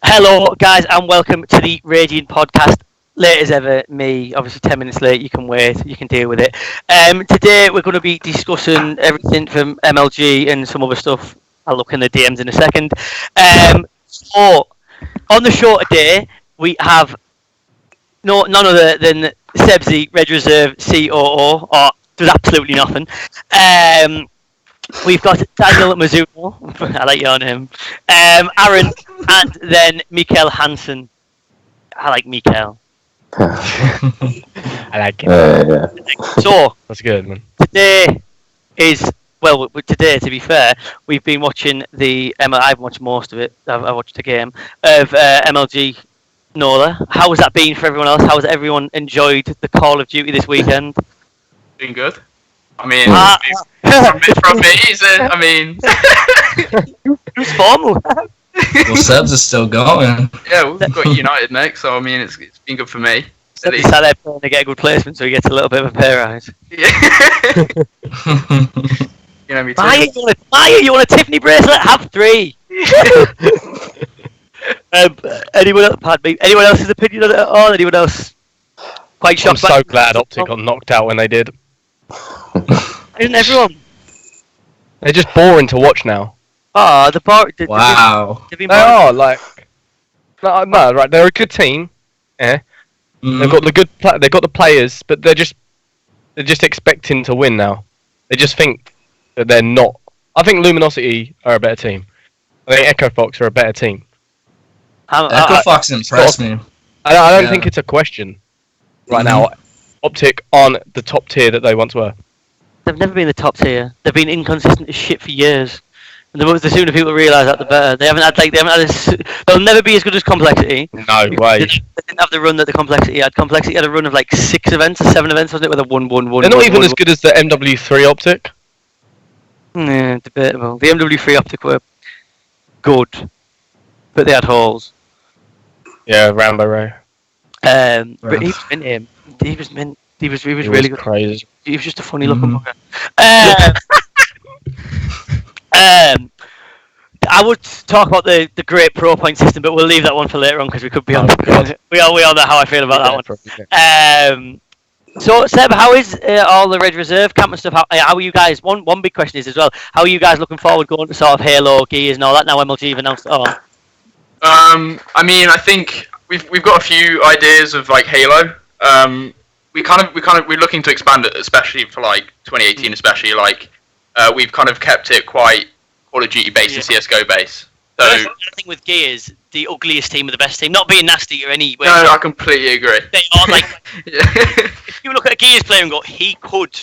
Hello, guys, and welcome to the Radiant Podcast. Late as ever, me, obviously 10 minutes late, you can wait, you can deal with it. Today we're going to be discussing everything from MLG and some other stuff. I'll look in the DMs in a second. So, on the show today, we have none other than Sebzi, Red Reserve COO, or does absolutely nothing. We've got Daniel Mizuno, I like your name, Aaron, and then Mikael Hansen. I like Mikael. I like it. Yeah. So, That's good, man. today, to be fair, we've been watching I've watched most of it, I watched the game, of MLG NOLA. How has that been for everyone else? How has everyone enjoyed the Call of Duty this weekend? Doing good. I mean, from me, Who's formal? Well, Sebs is still going. yeah, we've got United next, so I mean, it's been good for me. At He's least. sat there trying to get a good placement, so he gets a little bit of a pay rise. Yeah. You know me too. Maya, you want a Tiffany bracelet? Have 3. Anyone else? Pardon me. Anyone else's opinion on it at all? Anyone else? Quite I'm shocked. so glad Optic got knocked out when they did. Isn't everyone? They're just boring to watch now. Oh, the bar. Wow. They've been They are like, no, right? They're a good team. Yeah, they've got the they've got the players, but they're just expecting to win now. They just think that they're not. I think Luminosity are a better team. I think Echo Fox are a better team. Echo Fox impressed me. I don't think it's a question right now. Optic aren't the top tier that they once were. They've never been the top tier. They've been inconsistent as shit for years. And the sooner people realise that, the better. They'll never be as good as Complexity. No way. They didn't have the run that the Complexity had. Complexity had a run of like 6 events or 7 events, wasn't it? With a 1-1-1. They're not even as good as the MW3 Optic. Yeah, debatable. The MW3 Optic were good, but they had holes. Yeah, Rambo Ray. But he was mint him. He was mint. He was really good. Crazy. He was just a funny looking bugger. I would talk about the great pro point system, but we'll leave that one for later on because we could be on. We all know how I feel about that one. So Seb, how is all the Red Reserve camp and stuff? How are you guys? One big question is as well. How are you guys looking forward going to sort of Halo, Gears, and all that? Now MLG have announced it all. I mean, I think we've got a few ideas of like Halo. We're looking to expand it, especially for like 2018, especially like we've kind of kept it quite Call of Duty based and CS:GO based. So I think with Gears, the ugliest team are the best team. Not being nasty or any way. no, I completely agree. They are like. Yeah. If you look at a Gears player and go, he could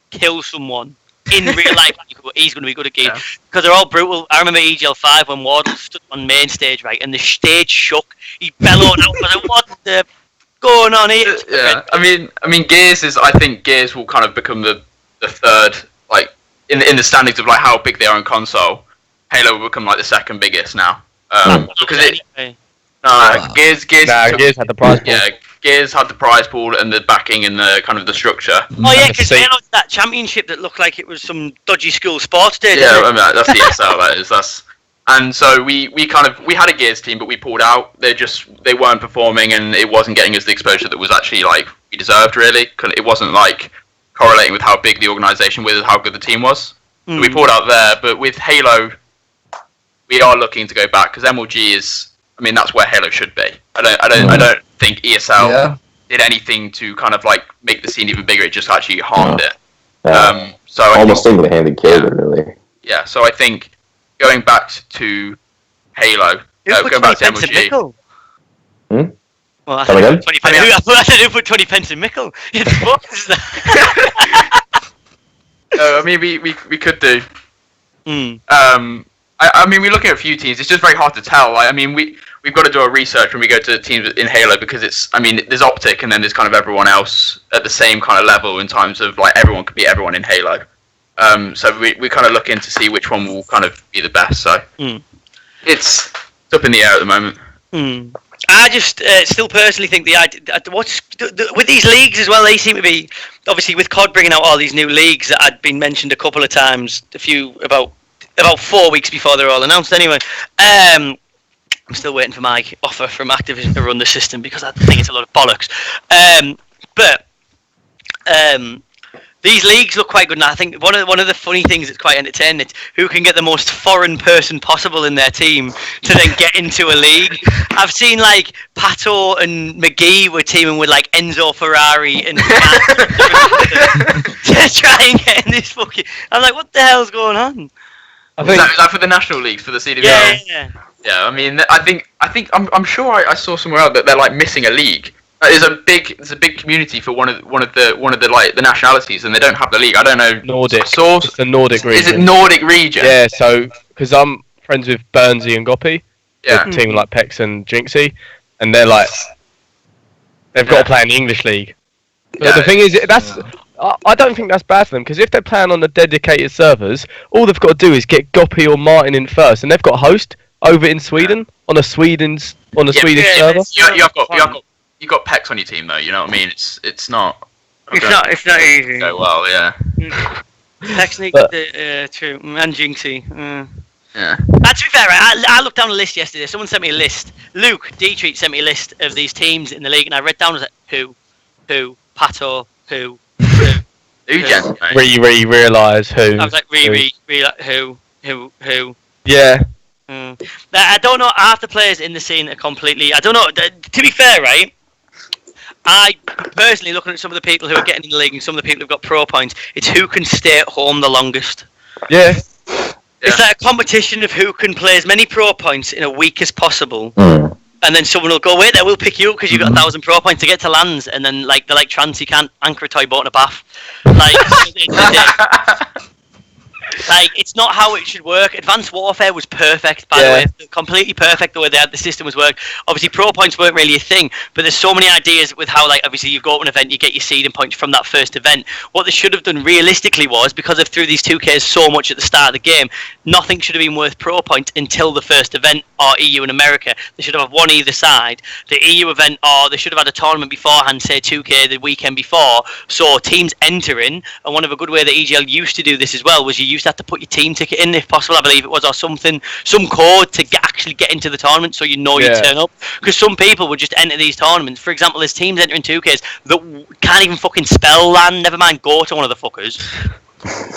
kill someone in real life, he's going to be good at Gears because they're all brutal. I remember EGL5 when Wardle stood on main stage, right, and the stage shook. He bellowed out, like, what the going on here? Yeah, I mean, I think Gears will kind of become the third, like in the standings of like how big they are in console. Halo will become like the second biggest now. Because Gears had the prize pool. Yeah, Gears had the prize pool and the backing and the kind of the structure. Oh yeah, because they had that championship that looked like it was some dodgy school sports day. Yeah, I mean, that's ESL. That is. And so we had a Gears team, but we pulled out. They weren't performing, and it wasn't getting us the exposure that was actually like we deserved. Really, it wasn't like correlating with how big the organisation was, how good the team was. So we pulled out there. But with Halo, we are looking to go back because MLG is. I mean, that's where Halo should be. I don't think ESL did anything to kind of like make the scene even bigger. It just actually harmed it. So almost single-handed killed it, really. Yeah. So I think going back to Halo, going back to MLG. Well, I said who put 20 pence in Mickle? I mean, we could do. I mean, we're looking at a few teams. It's just very hard to tell. Like, I mean, we've got to do our research when we go to teams in Halo because there's Optic and then there's kind of everyone else at the same kind of level in terms of like everyone could beat everyone in Halo. So we're kind of looking to see which one will kind of be the best. So it's up in the air at the moment. I just still personally think with these leagues as well, they seem to be, obviously with COD bringing out all these new leagues that had been mentioned a couple of times, a few about about 4 weeks before they're all announced. Anyway, I'm still waiting for my offer from Activision to run the system because I think it's a lot of bollocks. But these leagues look quite good, and I think one of the funny things that's quite entertaining is who can get the most foreign person possible in their team to then get into a league. I've seen like Pato and McGee were teaming with like Enzo Ferrari and to try and get in this fucking. I'm like, what the hell's going on? Is that for the national leagues for the CDL? Yeah. Yeah, I mean, I'm sure I saw somewhere else that they're like missing a league. There's a big community for one of the like the nationalities, and they don't have the league. I don't know. Nordic. Source. It's the Nordic region. Is it Nordic region? Yeah. So because I'm friends with Burnsy and Goppy, Yeah. the team like Pex and Jinxie, and they're like they've got to play in the English league. But the thing is, I don't think that's bad for them because if they're playing on the dedicated servers, all they've got to do is get Goppy or Martin in first, and they've got a host over in Sweden on a Swedish server. You've got Pex on your team though. You know what I mean? It's not. It's not easy. Go well, yeah. Pex true, and Jinxie. Yeah. To be fair, right, I looked down the list yesterday. Someone sent me a list. Luke D-Treat sent me a list of these teams in the league, and I read down as like, who, Pato, who. Gen. Realise who. I was like, who. Yeah. I don't know. Half the players in the scene are completely. I don't know. To be fair, right? I personally, looking at some of the people who are getting in the league and some of the people who've got pro points, it's who can stay at home the longest. Yeah. It's like a competition of who can play as many pro points in a week as possible. And then someone will go, wait there, we'll pick you up because you've got 1,000 pro points to get to lands. And then, like, they're like trans, you can't anchor a toy boat in a bath. Like, like, it's not how it should work. Advanced Warfare was perfect, by the way. Completely perfect the way the system was worked. Obviously, pro points weren't really a thing, but there's so many ideas with how, like, obviously you go to an event, you get your seeding points from that first event. What they should have done realistically was, because they've threw these 2Ks so much at the start of the game, nothing should have been worth pro points until the first event, or EU and America. They should have one either side. The EU event, or they should have had a tournament beforehand, say 2K the weekend before, so teams enter in. And one of a good way that EGL used to do this as well was you used to have to put your team ticket in, if possible, I believe it was, or something, some code to actually get into the tournament, so you know you turn up. Because some people would just enter these tournaments. For example, there's teams entering 2Ks that can't even fucking spell land, never mind go to one of the fuckers.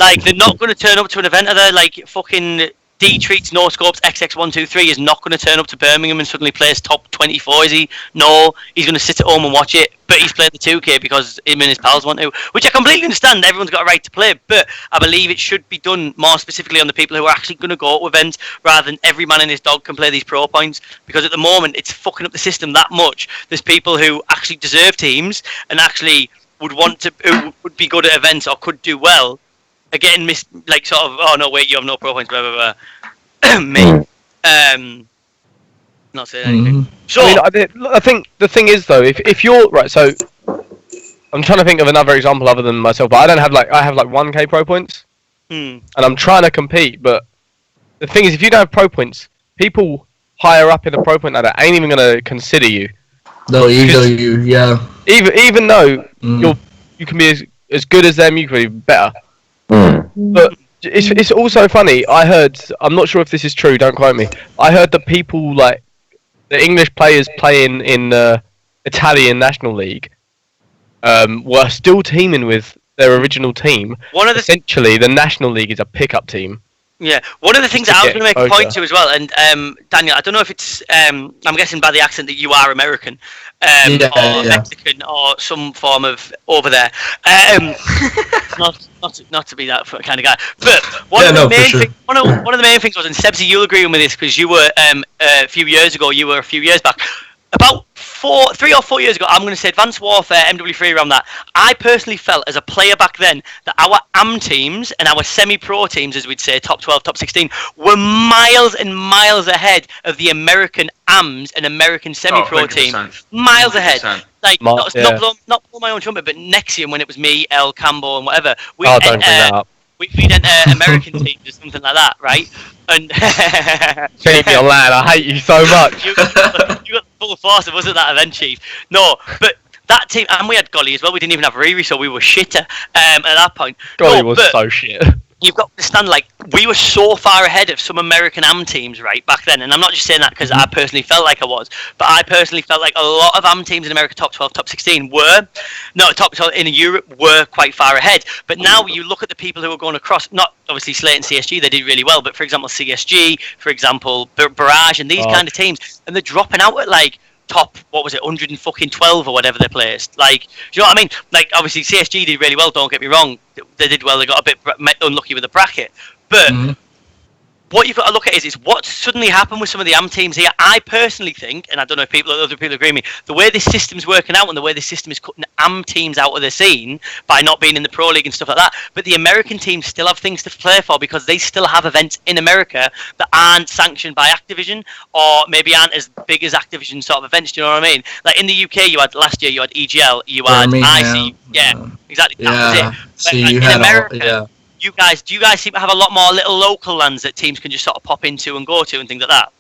Like, they're not going to turn up to an event, are they? Like, fucking D-Treats, No Scopes, XX123 is not going to turn up to Birmingham and suddenly place top 24, is he? No, he's going to sit at home and watch it, but he's playing the 2K because him and his pals want to, which I completely understand. Everyone's got a right to play, but I believe it should be done more specifically on the people who are actually going to go to events, rather than every man and his dog can play these pro points, because at the moment it's fucking up the system that much. There's people who actually deserve teams and actually would want to, who would be good at events or could do well, are getting like sort of, oh no, wait, you have no pro points, blah blah blah. Me, not saying anything. So I think the thing is though, if you're right, so I'm trying to think of another example other than myself, but I have like 1K pro points, and I'm trying to compete. But the thing is, if you don't have pro points, people higher up in the pro point ladder ain't even gonna consider you. They'll ego you, yeah. Even though you can be as good as them, you can be better. But it's also funny. I heard, I'm not sure if this is true, don't quote me. I heard that people, like the English players playing in the Italian National League were still teaming with their original team. Essentially, the National League is a pickup team. Yeah, one of the things that I was going to make a point to as well, and Daniel, I don't know if it's, I'm guessing by the accent that you are American, or Mexican, or some form of over there. Not to be that kind of guy, but one of the main things was, and Sebsy, you'll agree with this because you were a few years back, about 3 or 4 years ago, I'm going to say Advanced Warfare, MW3, around that. I personally felt as a player back then that our AM teams and our semi-pro teams, as we'd say, top 12, top 16, were miles and miles ahead of the American AMs and American semi-pro team. Miles 100%. Ahead. Like, not blow my own trumpet, but Nexium, when it was me, El, Cambo, and whatever, we'd enter American teams or something like that, right? And Keep me on land, I hate you so much. you got the full force of us at that event, Chief. No, but that team, and we had Golly as well. We didn't even have Riri, so we were shitter at that point. Golly was so shit. you've got to understand, like, we were so far ahead of some American AM teams, right, back then. And I'm not just saying that because I personally felt like I was, but I personally felt like a lot of AM teams in America, top 12, top 16, top 12 in Europe were quite far ahead. But now you look at the people who are going across, not obviously Slate and CSG, they did really well, but for example, CSG, for example, Barrage, and these kind of teams, and they're dropping out at, like, top, 112 or whatever they placed. Like, do you know what I mean? Like, obviously CSG did really well, don't get me wrong. They did well, they got a bit unlucky with the bracket. But what you've got to look at is what suddenly happened with some of the AM teams here. I personally think, and I don't know if other people agree with me, the way this system's working out and the way this system is cutting AM teams out of the scene by not being in the Pro League and stuff like that, but the American teams still have things to play for because they still have events in America that aren't sanctioned by Activision or maybe aren't as big as Activision sort of events, do you know what I mean? Like in the UK, last year you had EGL, you had IC, exactly, that was it. So like, you in had America, do you guys seem to have a lot more little local lands that teams can just sort of pop into and go to and things like that?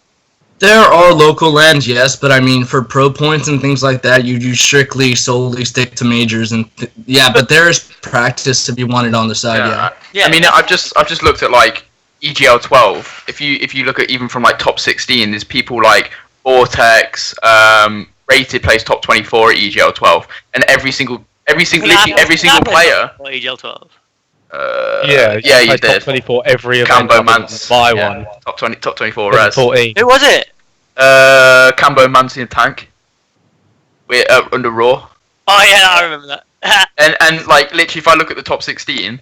There are local lands, yes, but I mean, for pro points and things like that, you solely stick to majors and but there is practice to be wanted on the side. I mean, I've just looked at like EGL 12. If you look at even from like top 16, there's people like Vortex, Rated plays top 24 at EGL 12, and every single player. EGL 12. You did. Top 24 every event. Cambo Mance. Buy one. Top 24 res. 14. Who was it? Cambo Mance in tank. We're under Raw. Oh yeah, I remember that. and like literally, if I look at the top 16,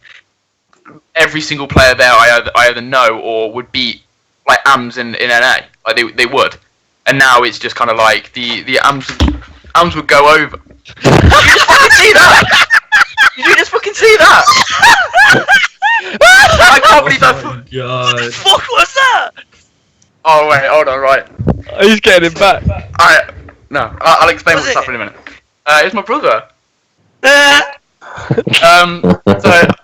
every single player there I either know or would beat like AMs in NA. Like they would. And now it's just kind of like the AMs would go over. Did you just fucking see that? Did you just fucking see that? I can't believe that. God. What the fuck was that? Oh wait, hold on, right. He's getting him back. I'll explain what's happening in a minute. It's my brother. So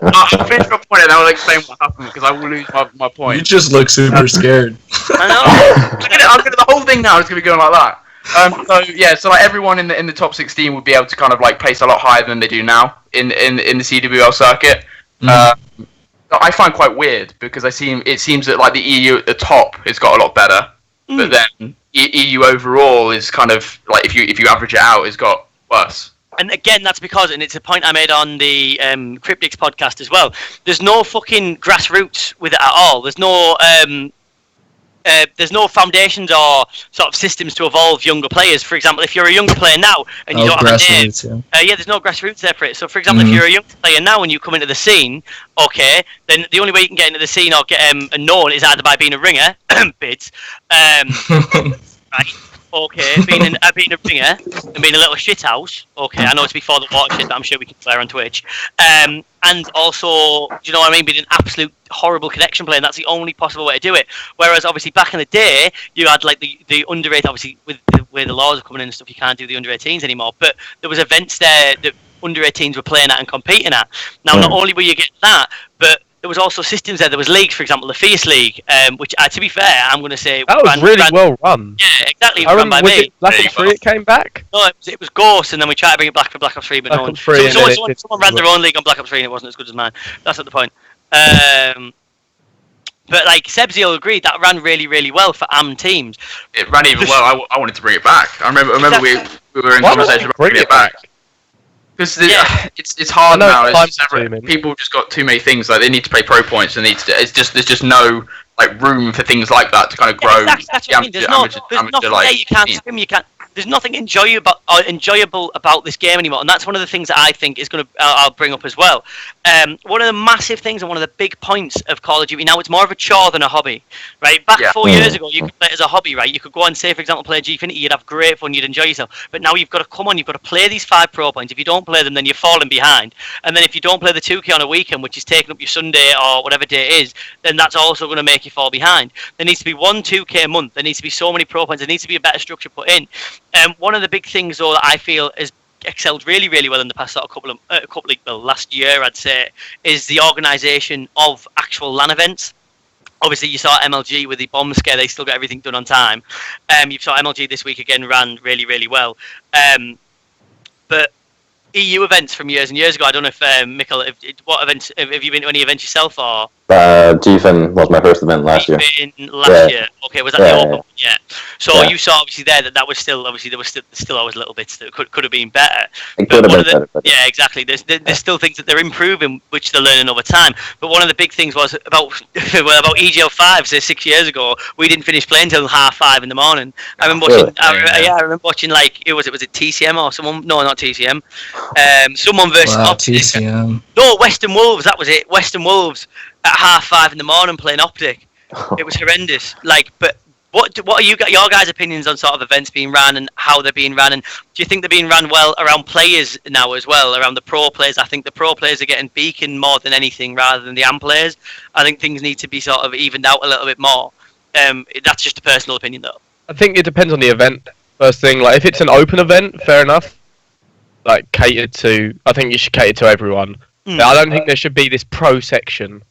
I'll finish my point and I will explain what happened because I will lose my point. You just look super scared. I know. I'm gonna the whole thing now is gonna be going like that. So like everyone in the top 16 would be able to kind of like place a lot higher than they do now in the CWL circuit. I find quite weird because it seems that like the EU at the top has got a lot better, but then EU overall is kind of like if you average it out, it's got worse. And again, that's because, and it's a point I made on the Cryptics podcast as well. There's no fucking grassroots with it at all. There's no foundations or sort of systems to evolve younger players. For example, if you're a younger player now and you don't have a name, there's no grassroots there for it. So, for example, if you're a young player now and you come into the scene, okay, then the only way you can get into the scene or get known is either by being a ringer, bids, right? Okay, being a ringer and being a little shithouse. Okay, I know it's before the watershed, but I'm sure we can play on Twitch. And also, do you know what I mean? Being an absolute horrible connection player, and that's the only possible way to do it. Whereas, obviously, back in the day, you had like the under 8. Obviously, with the way the laws are coming in and stuff, you can't do the under 18s anymore. But there was events there that under 18s were playing at and competing at. Now, not only were you getting that, but there was also systems there. There was leagues, for example, the Fierce League, which, to be fair, I'm going to say that was really well run. Yeah, exactly. I run by remember, was me. it Black Ops 3 it came back? No, it was Ghost, and then we tried to bring it back for Black Ops 3, but no one. Someone ran their own league on Black Ops 3, and it wasn't as good as mine. That's not the point. But like Sebzi will agree, that ran really, really well for AM teams. It ran even well. I wanted to bring it back. I remember we were in conversation about bringing it back. Because it's hard now. People just got too many things. Like they need to play pro points. There's just no like room for things like that to kind of grow. That's what I mean. There's nothing there. You can't swim. You can't. There's nothing enjoyable about this game anymore, and that's one of the things that I think is going to I'll bring up as well. One of the massive things and one of the big points of Call of Duty now, it's more of a chore than a hobby, right? Back 4 years ago, you could play it as a hobby, right? You could go and say, for example, play Gfinity, you'd have great fun, you'd enjoy yourself. But now you've got to come on, you've got to play these 5 pro points. If you don't play them, then you're falling behind. And then if you don't play the 2K on a weekend, which is taking up your Sunday or whatever day it is, then that's also going to make you fall behind. There needs to be 1 2K a month. There needs to be so many pro points. There needs to be a better structure put in. One of the big things, though, that I feel has excelled really, really well in the past sort of last year, I'd say, is the organisation of actual LAN events. Obviously, you saw MLG with the bomb scare; they still got everything done on time. You saw MLG this week again ran really, really well. But EU events from years and years ago? I don't know if Mikkel, what events have you been to any events yourself or? GFIN was my first event last year. Last year. Okay, was that the Open? Yeah. So Yeah. you saw obviously there that was still obviously there was still always little bits that could have been better. It could have been better. But Yeah, exactly. There's still things that they're improving, which they're learning over time. But one of the big things was about about EGL 5. So 6 years ago, we didn't finish playing until 5:30 in the morning. I remember watching. Really? I remember watching like was it TCM or someone? No, not TCM. Someone versus Optic. TCM. No, Western Wolves. That was it. Western Wolves at 5:30 in the morning playing Optic. It was horrendous. Like, but. What are your guys' opinions on sort of events being ran and how they're being ran? And do you think they're being ran well around players now as well, around the pro players? I think the pro players are getting beacon more than anything rather than the AM players. I think things need to be sort of evened out a little bit more. That's just a personal opinion, though. I think it depends on the event. First thing, like if it's an open event, fair enough. Like catered to, I think you should cater to everyone. But I don't think there should be this pro section.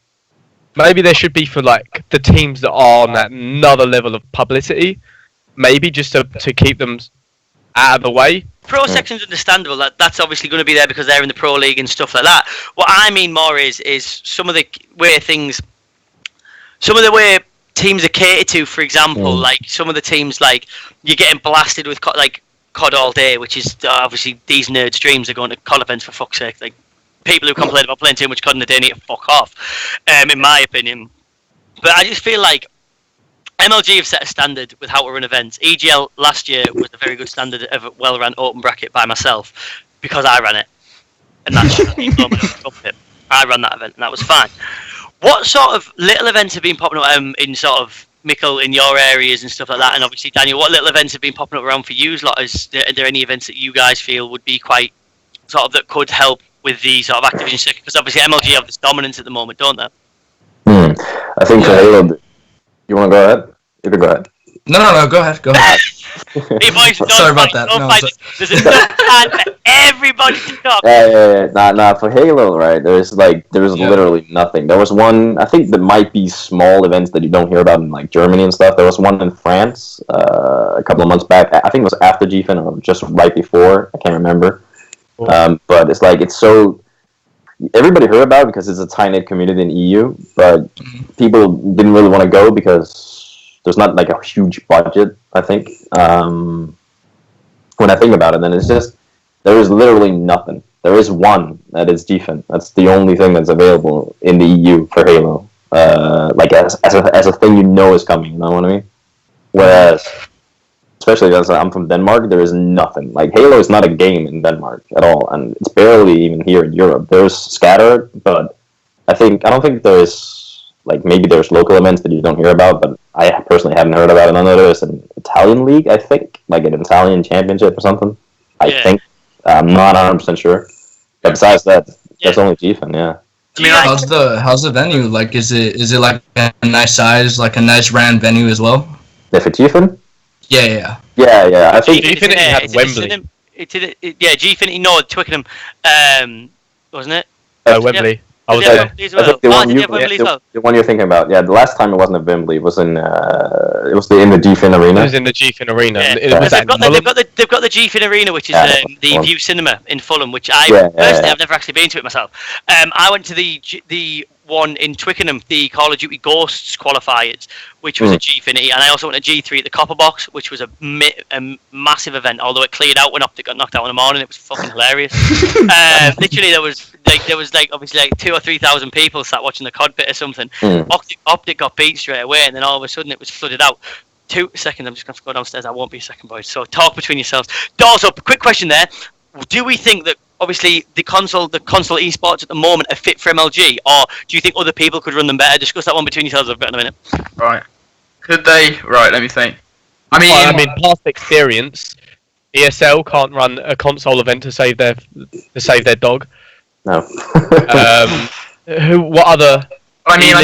Maybe there should be for like the teams that are on that another level of publicity. Maybe just to keep them out of the way. Pro section's understandable. That's obviously going to be there because they're in the pro league and stuff like that. What I mean more is some of the way teams are catered to. For example, like some of the teams, like you're getting blasted with like COD all day, which is obviously these nerds' dreams. Are going to COD events for fuck's sake. Like people who complain about playing too much COD in the day need to fuck off, in my opinion. But I just feel like MLG have set a standard with how to run events. EGL last year was a very good standard of a well-run open bracket by myself because I ran it, and that's I ran that event, and that was fine. What sort of little events have been popping up in sort of Mikkel in your areas and stuff like that? And obviously Daniel, what little events have been popping up around for you lot? Are there any events that you guys feel would be quite sort of that could help with the sort of Activision circuit? Because obviously MLG have this dominance at the moment, don't they? I think for Halo, you want to go ahead? You can go ahead. No, go ahead. Hey boys, Sorry about that. There's enough time for everybody to talk. Yeah. Nah. For Halo, right? There's literally nothing. There was one. I think there might be small events that you don't hear about in like Germany and stuff. There was one in France a couple of months back. I think it was after GFIN or just right before. I can't remember. Cool. But it's like so. Everybody heard about it because it's a tight-knit community in EU, but people didn't really want to go because there's not like a huge budget, I think. When I think about it, then it's just there is literally nothing. There is one that is GFIN. That's the only thing that's available in the EU for Halo. Like as a thing is coming. You know what I mean? Whereas, especially as I'm from Denmark, there is nothing. Like Halo is not a game in Denmark at all, and it's barely even here in Europe. There's scattered, but I don't think there's. Like, maybe there's local events that you don't hear about, but I personally haven't heard about it. I know there's an Italian league, I think, like an Italian championship or something. I think. I'm not 100% sure. But besides that, that's only GFIN, yeah. I mean, how's the venue? Like, is it like a nice size, like a nice round venue as well? Yeah, for GFIN? Yeah. Yeah. I think GFIN had Wembley. GFIN, no, Twickenham, wasn't it? Wembley. I was there. The one you're thinking about. Yeah, the last time it wasn't at Wembley. It was in the GFIN arena. It was in the GFIN arena. Yeah. They've got the GFIN arena, which is the View Cinema in Fulham, which personally I've never actually been to it myself. I went to the one in Twickenham, the Call of Duty Ghosts qualifiers, which was a Gfinity, and I also went to G3 at the Copper Box, which was a massive event. Although it cleared out when Optic got knocked out in the morning, it was fucking hilarious. Literally, there was obviously like 2,000 or 3,000 people sat watching the COD bit or something. Optic got beat straight away, and then all of a sudden it was flooded out. 2 seconds, I'm just going to go downstairs. I won't be a second, boys. So talk between yourselves. Also, quick question there: do we think that obviously the console esports at the moment are fit for MLG, or do you think other people could run them better? Discuss that one between yourselves. I've got in a minute. Right? Could they? Right. Let me think. I mean, past experience, ESL can't run a console event to save their dog. No. What other? I mean,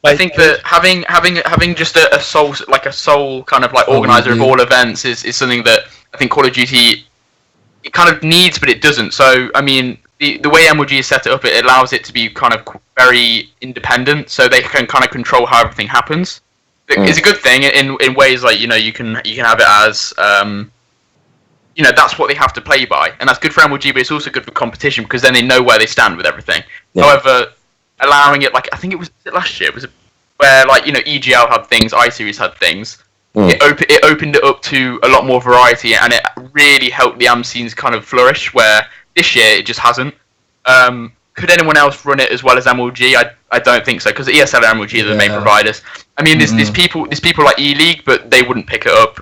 I think that having just a sole kind of like organizer of all events is something that I think Call of Duty it kind of needs, but it doesn't. So I mean, the way MLG is set up, it allows it to be kind of very independent, so they can kind of control how everything happens. It's a good thing in ways like you can have it as that's what they have to play by, and that's good for MLG, but it's also good for competition because then they know where they stand with everything. Yeah. However, allowing it, like I think it was last year, where like EGL had things, iSeries had things. It opened it up to a lot more variety, and it really helped the AM scenes kind of flourish. Where this year it just hasn't. Could anyone else run it as well as MLG? I don't think so, because ESL and MLG are the main providers. I mean, there's people like E-League, but they wouldn't pick it up.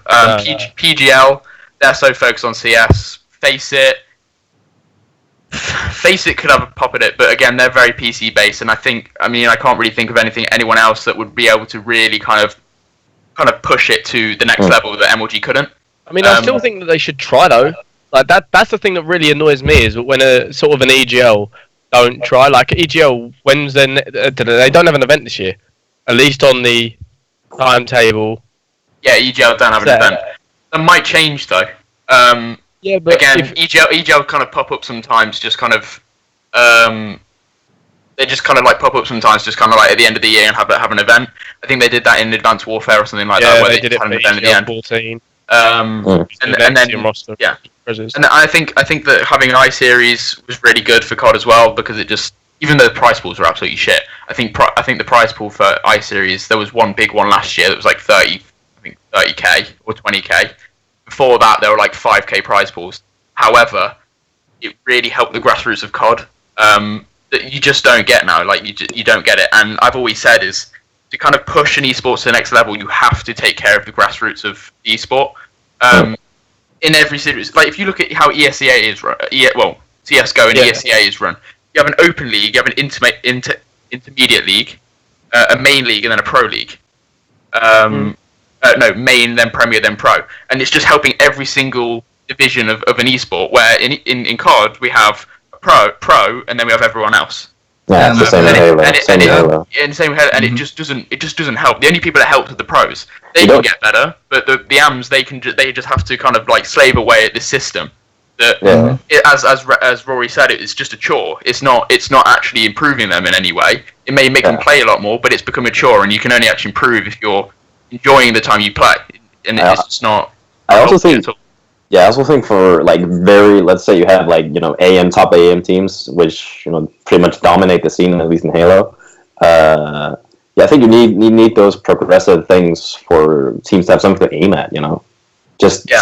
PGL, they're so focused on CS. Face It could have a pop at it, but again, they're very PC based, and I can't really think of anyone else that would be able to really kind of push it to the next level that MLG couldn't. I mean, I still think that they should try though. Like that's the thing that really annoys me is when a sort of an EGL don't try. Like EGL, they don't have an event this year, at least on the timetable. Yeah, EGL don't have an event. That might change though. Yeah, but again, EGL kind of pop up sometimes, just kind of. They just kind of like pop up sometimes, just kind of like at the end of the year and have an event. I think they did that in Advanced Warfare or something like that, where they did had an event at the end. 14. And then roster. Yeah, and I think that having an iSeries was really good for COD as well, because it just, even though the prize pools were absolutely shit, I think the prize pool for iSeries, there was one big one last year that was like 30k or 20k. Before that, there were like 5k prize pools. However, it really helped the grassroots of COD. That you just don't get now. Like you don't get it. And I've always said is to kind of push an esports to the next level, you have to take care of the grassroots of esport. In every series, like if you look at how ESEA is run, CS:GO and ESEA is run. You have an open league, you have an intermediate league, a main league, and then a pro league. No, main, then premier, then pro, and it's just helping every single division of an esport. Where in COD we have pro, and then we have everyone else. Yeah, it's the same in Halo. And it just doesn't help. The only people that help are the pros. They can get better, but the AMs they just have to kind of like slave away at this system. That as Rory said, it's just a chore. It's not actually improving them in any way. It may make them play a lot more, but it's become a chore, and you can only actually improve if you're enjoying the time you play. And it's just not. I also think for like let's say you have like top AM teams which pretty much dominate the scene, at least in Halo. I think you need those progressive things for teams to have something to aim at.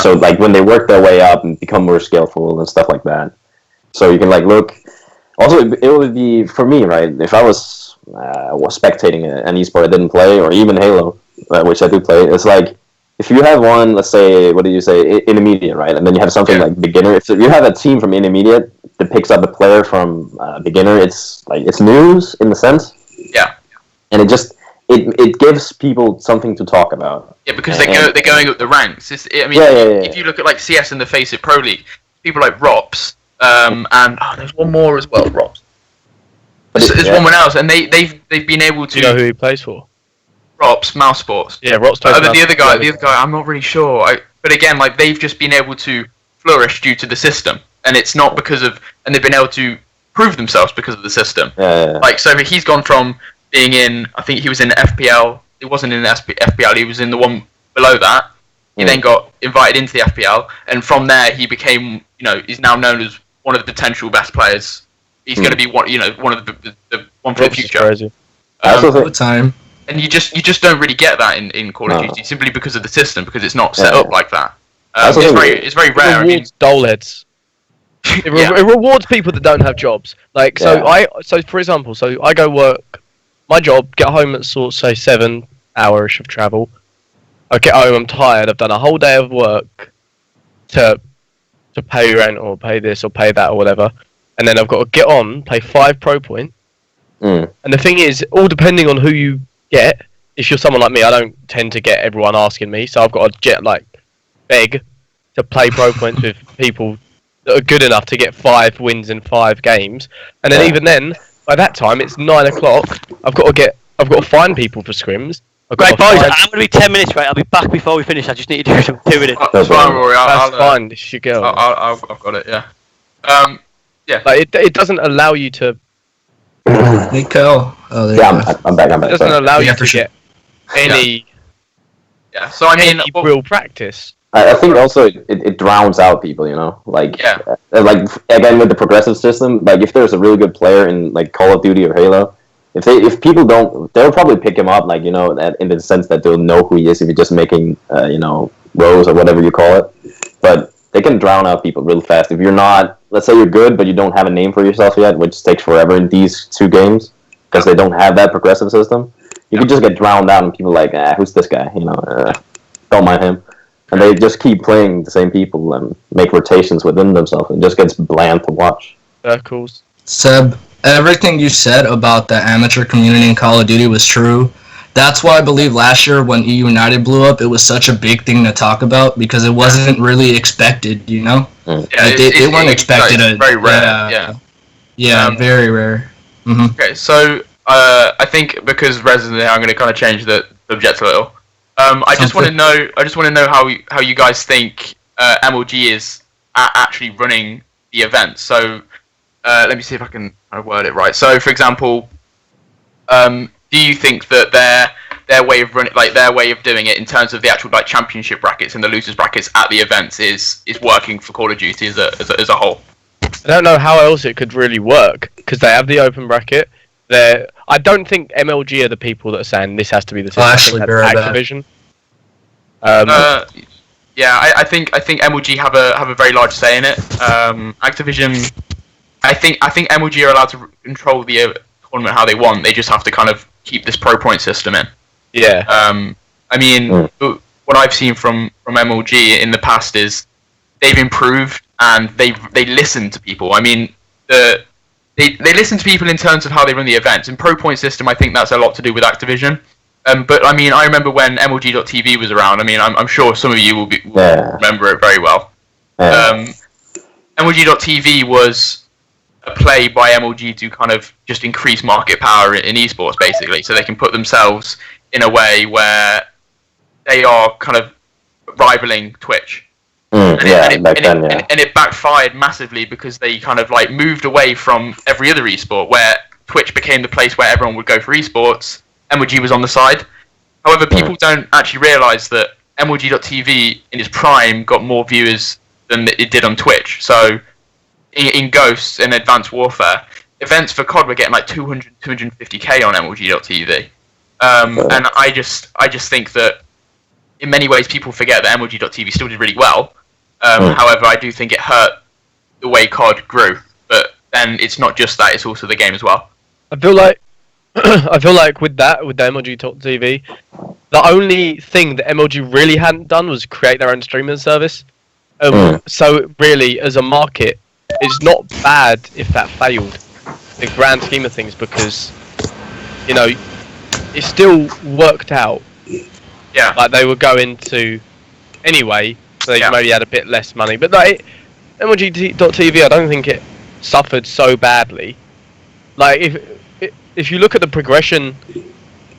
So like when they work their way up and become more skillful and stuff like that. So you can like look. Also, it would be for me, right? If I was spectating an esport I didn't play, or even Halo, which I do play, it's like. If you have one, let's say, what did you say, intermediate, right? And then you have something like beginner. If you have a team from intermediate that picks up a player from beginner, it's news in the sense. Yeah. And it gives people something to talk about. Yeah, because they're going up the ranks. If you look at like CS and the Face It Pro League, people like Rops, and there's one more as well, Rops. There's one else, and they've been able to. Do you know who he plays for? Rops, Mouse Sports. Yeah, Rops plays the other guy, I'm not really sure. But again, like they've just been able to flourish due to the system, and it's not and they've been able to prove themselves because of the system. Like so, he's gone from being in. I think he was in FPL. He wasn't in the FPL. He was in the one below that. He then got invited into the FPL, and from there he became. He's now known as one of the potential best players. He's going to be one of the one for the future. Crazy. Also think time. And you just don't really get that in Call of Duty simply because of the system, because it's not set up like that. It's very rare. It rewards doleheads. It rewards people that don't have jobs. Like for example, I go work my job, get home at say 7 hours of travel. I get home, I'm tired. I've done a whole day of work to pay rent or pay this or pay that or whatever, and then I've got to get on, play 5 pro points. And the thing is, all depending on who you get, if you're someone like me, I don't tend to get everyone asking me, so I've got to beg to play pro points with people that are good enough to get 5 wins in 5 games, and then even then, by that time it's 9 o'clock. I've got to find people for scrims. Right, boys, I'm going to be 10 minutes, right? I'll be back before we finish. I just need to do some 2 minutes. That's fine, Rory. That's fine. This is your girl. I've got it. Yeah. Like it doesn't allow you to. Nico. Oh, there I'm back. It doesn't allow you to get any. Yeah. So I mean, real practice. I think also it drowns out people, you know, like like again with the progressive system. Like if there's a really good player in like Call of Duty or Halo, if people don't, they'll probably pick him up, like, you know, in the sense that they'll know who he is if you're just making you know, rows or whatever you call it. But they can drown out people real fast if you're not. Let's say you're good, but you don't have a name for yourself yet, which takes forever in these two games because they don't have that progressive system. You can just get drowned out, and people are like, who's this guy? You know, don't mind him. And they just keep playing the same people and make rotations within themselves. It just gets bland to watch. Circles. Seb, everything you said about the amateur community in Call of Duty was true. That's why I believe last year when EU United blew up, it was such a big thing to talk about because it wasn't really expected, you know? Mm. Yeah, like they weren't expected. It's very rare. Yeah, very rare. Mm-hmm. Okay, so I think because Resident, I'm going to kind of change the subject a little. I just want to know how you guys think MLG is actually running the event. So let me see if I can word it right. So, for example, do you think that their way of running, like their way of doing it in terms of the actual like championship brackets and the losers brackets at the events is working for Call of Duty as a whole? I don't know how else it could really work because they have the open bracket. I don't think MLG are the people that are saying this has to be the system. Actually, I think that's Activision. Yeah, I think MLG have a very large say in it. Activision, I think MLG are allowed to control the tournament how they want. They just have to kind of keep this pro point system in. Yeah. I mean, what I've seen from MLG in the past is they've improved and they listen to people. I mean, they listen to people in terms of how they run the events. In pro point system, I think that's a lot to do with Activision. But I mean, I remember when MLG.TV was around. I mean, I'm sure some of you will remember it very well. MLG.TV was a play by MLG to kind of just increase market power in esports, basically, so they can put themselves in a way where they are kind of rivaling Twitch. And it backfired massively because they kind of like moved away from every other esport, where Twitch became the place where everyone would go for esports. MLG was on the side. However, people don't actually realise that MLG.TV in its prime got more viewers than it did on Twitch. So in Ghosts and Advanced Warfare, events for COD were getting like 200, 250k on MLG.TV. And I just think that in many ways people forget that MLG.TV still did really well. However, I do think it hurt the way COD grew. But then it's not just that, it's also the game as well. I feel like with the MLG.TV, the only thing that MLG really hadn't done was create their own streaming service. So really, as a market, it's not bad if that failed, in the grand scheme of things, because, you know, it still worked out. Yeah. Like they were going to anyway, so they maybe had a bit less money. But like MLG.TV, I don't think it suffered so badly. Like if you look at the progression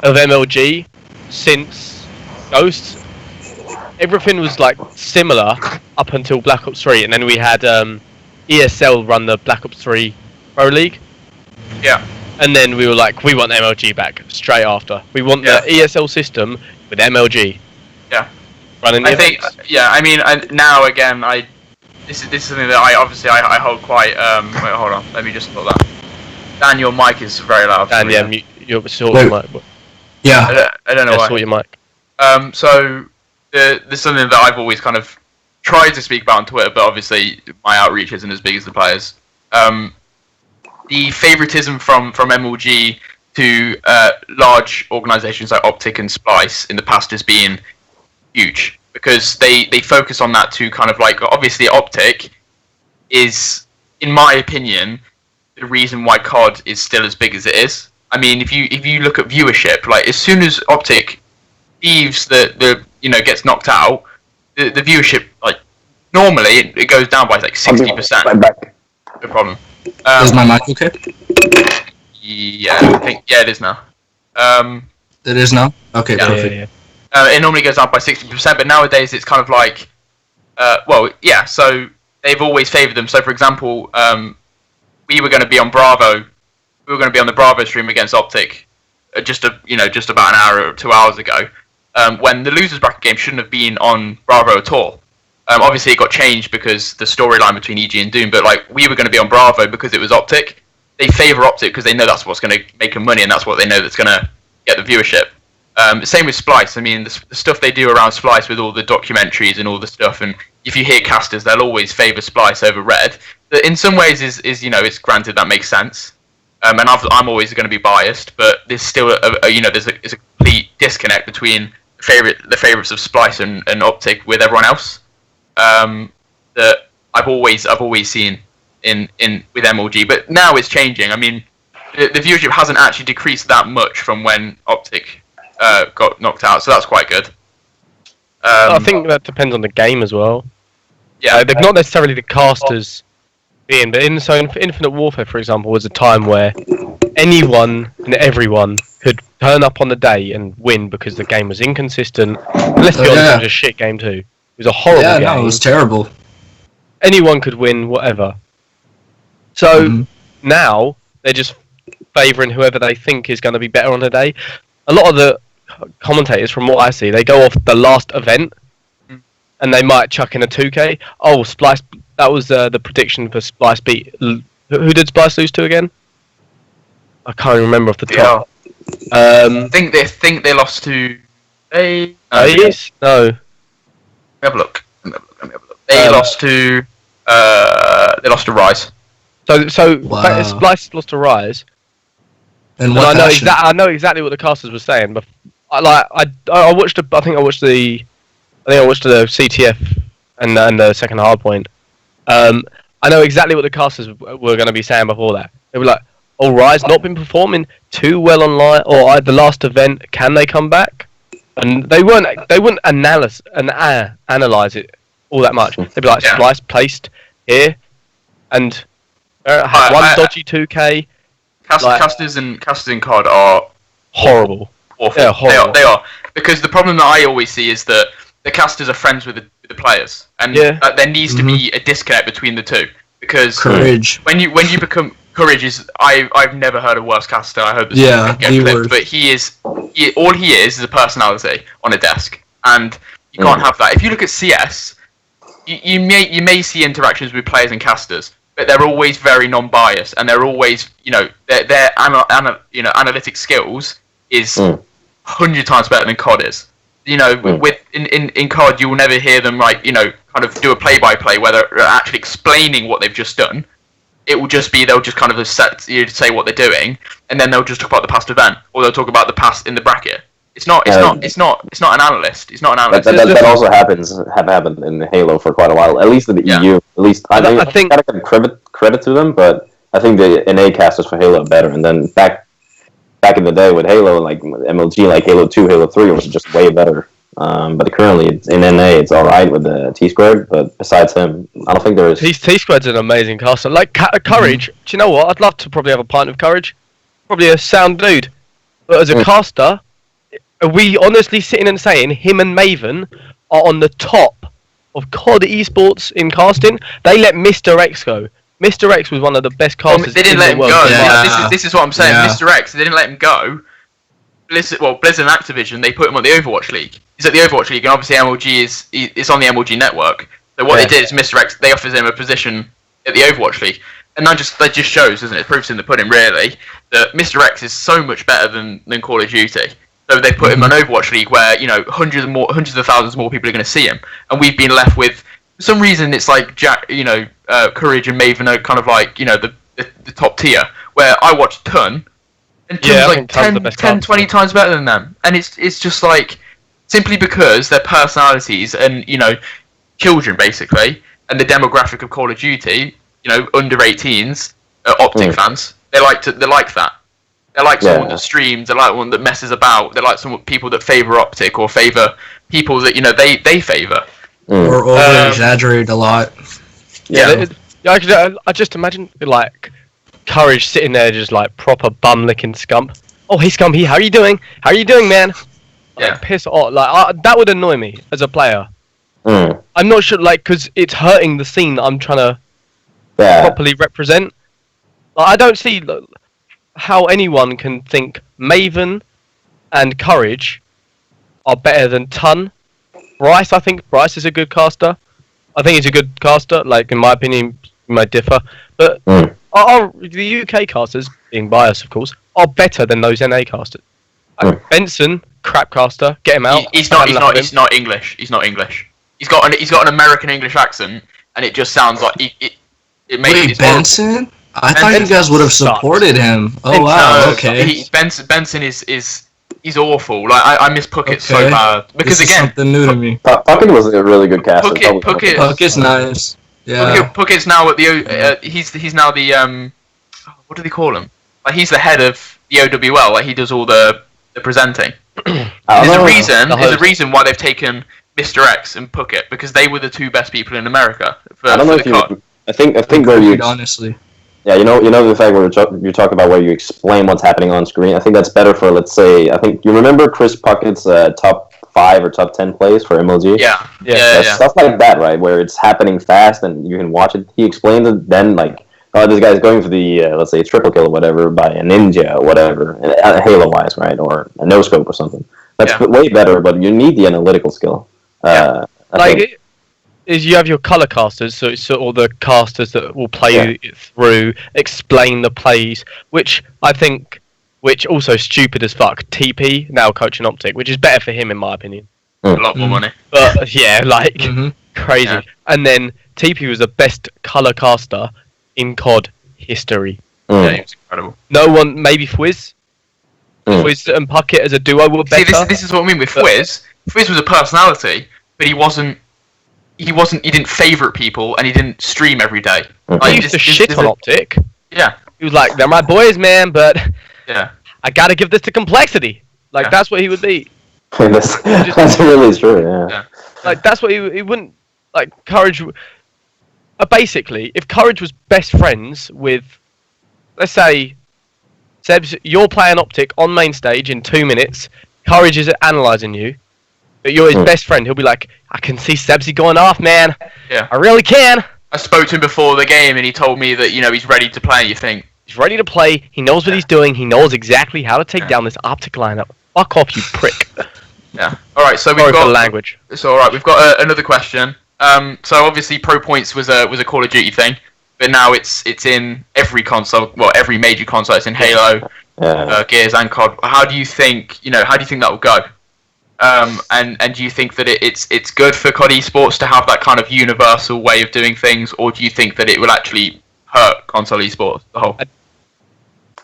of MLG since Ghosts, everything was like similar up until Black Ops 3, and then we had ESL run the Black Ops 3 Pro League. Yeah. And then we were like, we want MLG back straight after. We want the ESL system with MLG. Yeah. Running the events. I mean, now again, this is something that I hold quite. Wait, hold on. Let me just put that. Dan, your mic is very loud. Dan, your mic. Yeah. I don't know why. Sort your mic. So this is something that I've always kind of tried to speak about on Twitter, but obviously my outreach isn't as big as the players. The favoritism from MLG to large organisations like Optic and Splice in the past has been huge, because they focus on that to kind of like, obviously Optic is, in my opinion, the reason why COD is still as big as it is. I mean, if you look at viewership, like as soon as Optic leaves gets knocked out, the viewership, like normally it goes down by like 60%. No problem. Is my mic okay? Yeah, I think it is now. It is now? Okay, perfect. Yeah. It normally goes down by 60%, but nowadays it's kind of like, so they've always favoured them. So, for example, we were going to be on Bravo. We were going to be on the Bravo stream against Optic, just about an hour or 2 hours ago. when the losers bracket game shouldn't have been on Bravo at all. Obviously, it got changed because the storyline between EG and Doom, but like we were going to be on Bravo because it was Optic. They favour Optic because they know that's what's going to make them money, and that's what they know that's going to get the viewership. Same with Splice. I mean, the stuff they do around Splice with all the documentaries and all the stuff, and if you hear casters, they'll always favour Splice over Red. That in some ways is it's granted that makes sense, and I'm always going to be biased, but there's still there's a complete disconnect between the favourites of Splice and Optic with everyone else. That I've always seen in with MLG, but now it's changing. I mean, the viewership hasn't actually decreased that much from when Optic got knocked out, so that's quite good. I think that depends on the game as well. Yeah, they're not necessarily the casters being, but Infinite Warfare, for example, was a time where anyone and everyone could turn up on the day and win because the game was inconsistent. And let's be honest, it was a shit game too. It was a horrible game. Yeah, no, it was terrible. Anyone could win whatever. So now they're just favouring whoever they think is going to be better on the day. A lot of the commentators, from what I see, they go off the last event and they might chuck in a 2K. Oh, Splice, that was the prediction for Splice beat. Who did Splice lose to again? I can't remember off the top. I think they lost to. No. Let me have a look. They lost to. They lost to Rise. So Wow. Splice lost to Rise. And And what I know exactly what the casters were saying, but I watched the CTF and the second hardpoint. I know exactly what the casters were going to be saying before that. They were like, "Oh, Rise not been performing too well online, or at the last event, can they come back?" And they wouldn't analyze it all that much. They'd be like, "Splice placed here, and had one dodgy 2K." Casters and COD are horrible. Awful. Yeah, horrible. They are because the problem that I always see is that the casters are friends with the players, and there needs to be a disconnect between the two. Because Courage. when you become Courage is I've never heard a worse caster. I hope this doesn't get clipped, but all he is a personality on a desk, and you can't have that. If you look at CS, you may see interactions with players and casters, but they're always very non-biased, and they're always their analytic skills is 100 times better than COD is. With in COD, you will never hear them kind of do a play-by-play where they're actually explaining what they've just done. It will just be they'll just kind of say what they're doing, and then they'll just talk about the past event, or they'll talk about the past in the bracket. It's not an analyst. It's not an analyst. That also have happened in Halo for quite a while. At least in the EU. At least I think gotta give credit to them, but I think the NA casters for Halo are better. And then back in the day with Halo, like MLG, like Halo 2, Halo 3 was just way better. But currently in NA, it's all right with the T-Squared. But besides him, I don't think there is. T-Squared's an amazing caster. Like Courage. Do you know what? I'd love to probably have a pint of Courage. Probably a sound dude. But as a caster, are we honestly sitting and saying him and Maven are on the top of COD Esports in casting? They let Mr. X go. Mr. X was one of the best casters they didn't in let the him world. go. Yeah. This is what I'm saying. Yeah. Mr. X, they didn't let him go. Blizzard and Activision, they put him on the Overwatch League. He's at the Overwatch League, and obviously MLG is on the MLG network. So what they did is Mr. X, they offered him a position at the Overwatch League, and that just shows, doesn't it? Proof's in the pudding, really, that Mr. X is so much better than Call of Duty. So they put him on Overwatch League, where hundreds of thousands more people are going to see him, and we've been left with, for some reason, it's like Courage and Maven are kind of like the top tier. Where I watch Ton, and Tun's like 10, 20 times better than them, and it's just like simply because their personalities and children basically, and the demographic of Call of Duty, under 18s, Optic fans, they like that. They like someone that streams. They like one that messes about. They like some people that favour Optic or favour people that they favour. Or over-exaggerate a lot. Yeah, I just imagine like Courage sitting there just like proper bum licking scump. Oh, hey Scumpy, how are you doing? How are you doing, man? Like, piss off. Like that would annoy me as a player. I'm not sure, like, because it's hurting the scene that I'm trying to properly represent. Like, I don't see how anyone can think Maven and Courage are better than Ton. Bryce, I think Bryce is a good caster. I think he's a good caster. Like, in my opinion, you might differ. But the UK casters, being biased, of course, are better than those NA casters. Like, Benson, crap caster, get him out. He's not English. He's not English. He's got an American English accent, and it just sounds like it makes. Wait, Benson? I thought you guys would have supported him. Oh wow, okay. Benson is he's awful. Like I miss Puckett so bad because this is again, something new to me. Puckett was a really good caster. Puckett's nice. Yeah. Puckett's now at the he's now the what do they call him? Like he's the head of the OWL. Like he does all the presenting. There's a reason why they've taken Mr. X and Puckett because they were the two best people in America. I don't know if you. I think where you honestly. Yeah, you know the fact where you talk about where you explain what's happening on screen. I think that's better for, let's say, I think you remember Chris Puckett's top 5 or top 10 plays for MLG. Yeah. Stuff like that, right? Where it's happening fast and you can watch it. He explains it then like, oh, this guy's going for the let's say triple kill or whatever by a ninja or whatever, Halo wise, right, or a no scope or something. That's way better, but you need the analytical skill. Is you have your color casters, so it's all the casters that will play through, explain the plays, which I think, which also stupid as fuck. TP now coaching Optic, which is better for him in my opinion. A lot more money. But yeah, like crazy. Yeah. And then TP was the best color caster in COD history. Yeah, he was incredible. No one, maybe Fwiz. Fwiz and Puckett as a duo were better. See, this is what I mean with Fwiz. Fwiz was a personality, but he didn't favourite people, and he didn't stream every day. He used to shit on Optic. Yeah. He was like, they're my boys, man, but yeah, I gotta give this to complexity. Like, that's what he would be. that's really true, yeah. Like, that's what he wouldn't, like, Courage... basically, if Courage was best friends with, let's say, Sebs, you're playing Optic on main stage in 2 minutes, Courage is analysing you, but you're his best friend, he'll be like, I can see Sebsy going off, man. Yeah. I really can. I spoke to him before the game and he told me that, he's ready to play. You think? He's ready to play, he knows what he's doing, he knows exactly how to take down this Optic lineup. Fuck off, you prick. Yeah. Alright, so we've got... language. So, alright, we've got another question. So obviously Pro Points was a Call of Duty thing, but now it's in every console, well, every major console. It's in Halo, Gears, and COD. How do you think that will go? And do you think that it's good for COD Esports to have that kind of universal way of doing things, or do you think that it will actually hurt console esports the whole?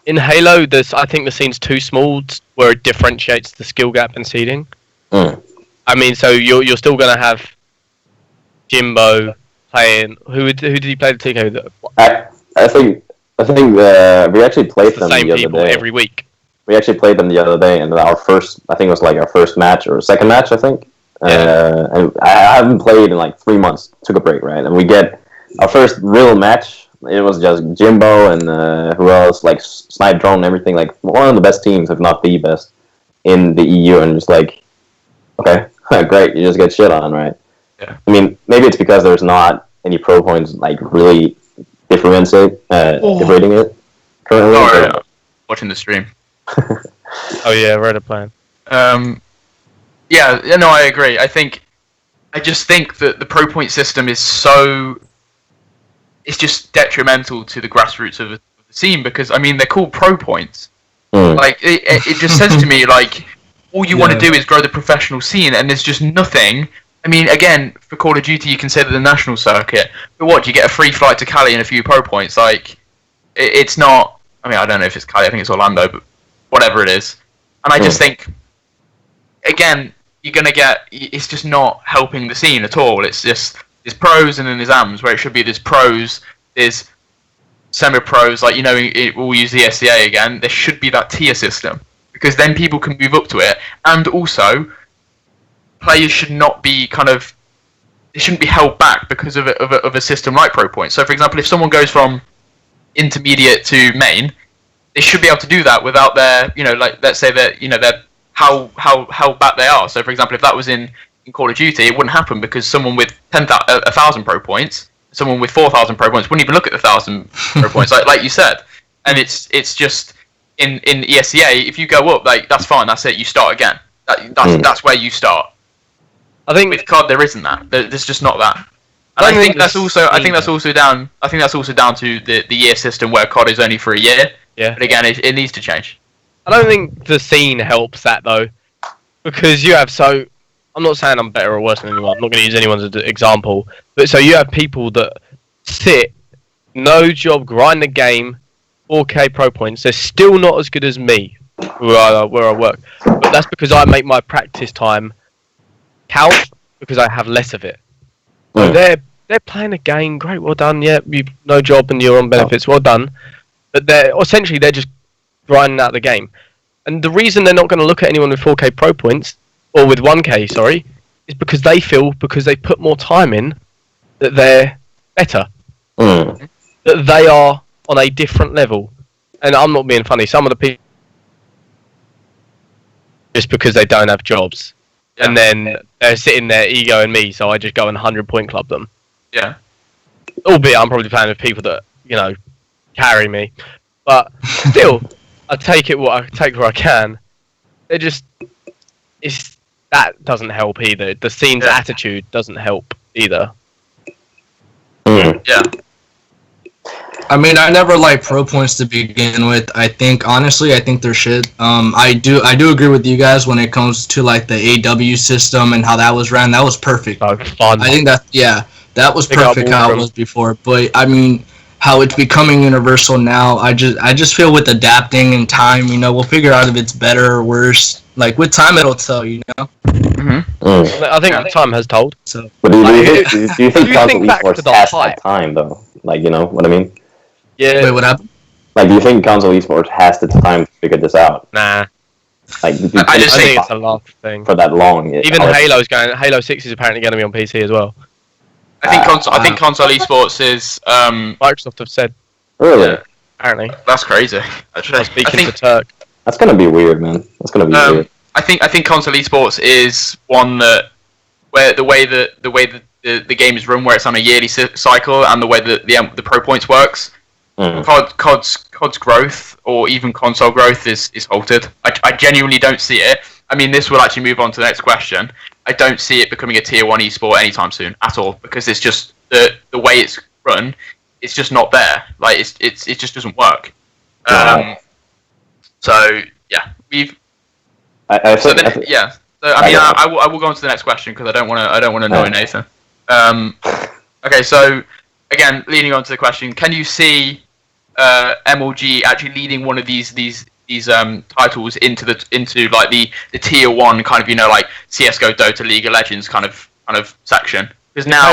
In Halo, I think the scene's too small where it differentiates the skill gap and seeding. I mean, so you're still going to have Jimbo playing. Who did he play the TK? I think we actually played them the other day. Every week. We actually played them the other day, and I think it was like our first match or second match, I think. And I haven't played in like 3 months. Took a break, right? And we get our first real match. It was just Jimbo and who else? Like Snipe Drone and everything. Like one of the best teams, if not the best, in the EU. And just like, okay, great. You just get shit on, right? Yeah. I mean, maybe it's because there's not any pro points like really differentiating it currently. Oh, yeah. Watching the stream. Oh yeah, read a plan. Yeah, no, I agree. I just think that the pro point system is it's just detrimental to the grassroots of the scene because I mean they're called pro points. Like it just says to me like all you want to do is grow the professional scene, and there's just nothing. I mean, again, for Call of Duty, you consider the national circuit, but what do you get a free flight to Cali and a few pro points? Like it's not. I mean, I don't know if it's Cali. I think it's Orlando, but whatever it is. And I just think, again, you're going to get... It's just not helping the scene at all. It's just... There's pros and then there's AMs, where it should be there's pros, there's semi-pros, like, we'll use the SCA again. There should be that tier system. Because then people can move up to it. And also, players should not be they shouldn't be held back because of a system like Pro Points. So, for example, if someone goes from intermediate to main... They should be able to do that without their, like, let's say that, their how bad they are. So, for example, if that was in Call of Duty, it wouldn't happen because someone with 1,000 pro points, someone with 4,000 pro points wouldn't even look at the 1,000 pro points, like you said. And it's just in ESCA, if you go up, like that's fine, that's it, you start again. That's where you start. I think With COD there isn't that. There's just not that. And I I think think that's also down to the year system where COD is only for a year. Yeah. But again, it needs to change. I don't think the scene helps that though, because you have I'm not saying I'm better or worse than anyone. I'm not going to use anyone as an example, but so you have people that sit, no job, grind the game, 4K pro points. They're still not as good as me, where I work. But that's because I make my practice time count because I have less of it. So they're playing a game. Great, well done. Yeah, you've no job and you're on benefits. Well done. But they're just grinding out the game. And the reason they're not going to look at anyone with 4K pro points, or with 1K, sorry, is because they feel, because they put more time in, that they're better. That they are on a different level. And I'm not being funny, some of the people, just because they don't have jobs. Yeah. And then they're sitting there, ego and me, so I just go and 100-point club them. Yeah. Albeit I'm probably playing with people that, carry me. But still, I take where I can. That doesn't help either. The scene's attitude doesn't help either. Yeah. I mean, I never liked pro points to begin with. I think they're shit. I do agree with you guys when it comes to like the AW system and how that was ran. That was perfect. So fun. I think that was perfect how it was before. But I mean, how it's becoming universal now. I just feel with adapting and time, we'll figure out if it's better or worse. Like with time, it'll tell, I think the time has told. So, but do you think console back esports to the has hype? that time though? Like, you know what I mean? Yeah. wait, what happened? Like, do you think console esports has the time to figure this out? Nah. Like, I just think it's a last thing. for that long. Even Halo 6 is apparently going to be on PC as well. I think console esports is Microsoft have said. Really? Yeah. Apparently. That's crazy. Actually, Speaking to Turk. That's gonna be weird, man. That's gonna be weird. I think console esports is one where the way that the game is run, where it's on a yearly cycle, and the way that the pro points works, COD's growth or even console growth is halted. I genuinely don't see it. I mean, this will actually move on to the next question. I don't see it becoming a tier 1 esport anytime soon at all, because it's just the way it's run. It's just not there. Like it just doesn't work. So yeah, I will go on to the next question because I don't want to annoy Nathan. Okay, so again, leading on to the question, can you see MLG actually leading one of these titles into like the tier 1 kind of like CS:GO, Dota, League of Legends kind of section? Because now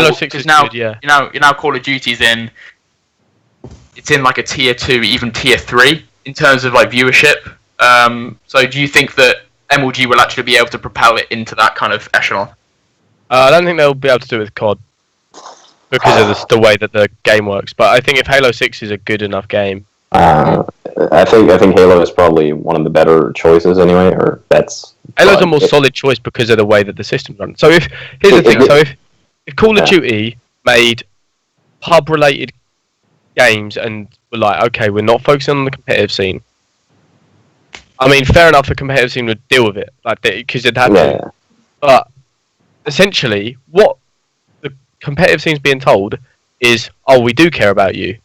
Call of Duty's in like a tier 2, even tier 3 in terms of like viewership. So do you think that MLG will actually be able to propel it into that kind of echelon? I don't think they'll be able to do it with COD because of the way that the game works. But I think if Halo 6 is a good enough game, I think Halo is probably one of the better choices anyway. Or that's Halo's a more solid choice because of the way that the system's run. So here's the thing. So if Call of Duty made pub-related games and were like, okay, we're not focusing on the competitive scene. I mean, fair enough, the competitive scene would deal with it, like because it had to. But essentially, what the competitive scene's being told is, oh, we do care about you.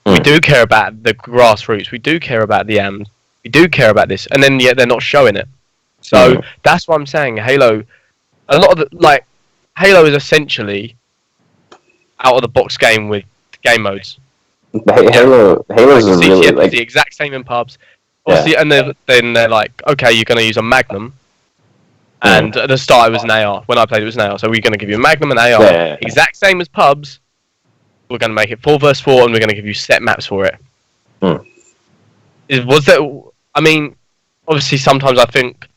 We do care about the grassroots. We do care about the AMs. We do care about this, and then yet they're not showing it. So that's what I'm saying. Halo, a lot of Halo is essentially out of the box game with game modes. Halo's really CTF is the exact same in pubs. Obviously, and then they're like, okay, you're going to use a Magnum. And at the start, it was an AR. When I played, it was an AR. So we're going to give you a Magnum and AR. Exact same as pubs. We're going to make it 4 vs 4, and we're going to give you set maps for it. Was that? I mean, obviously, sometimes I think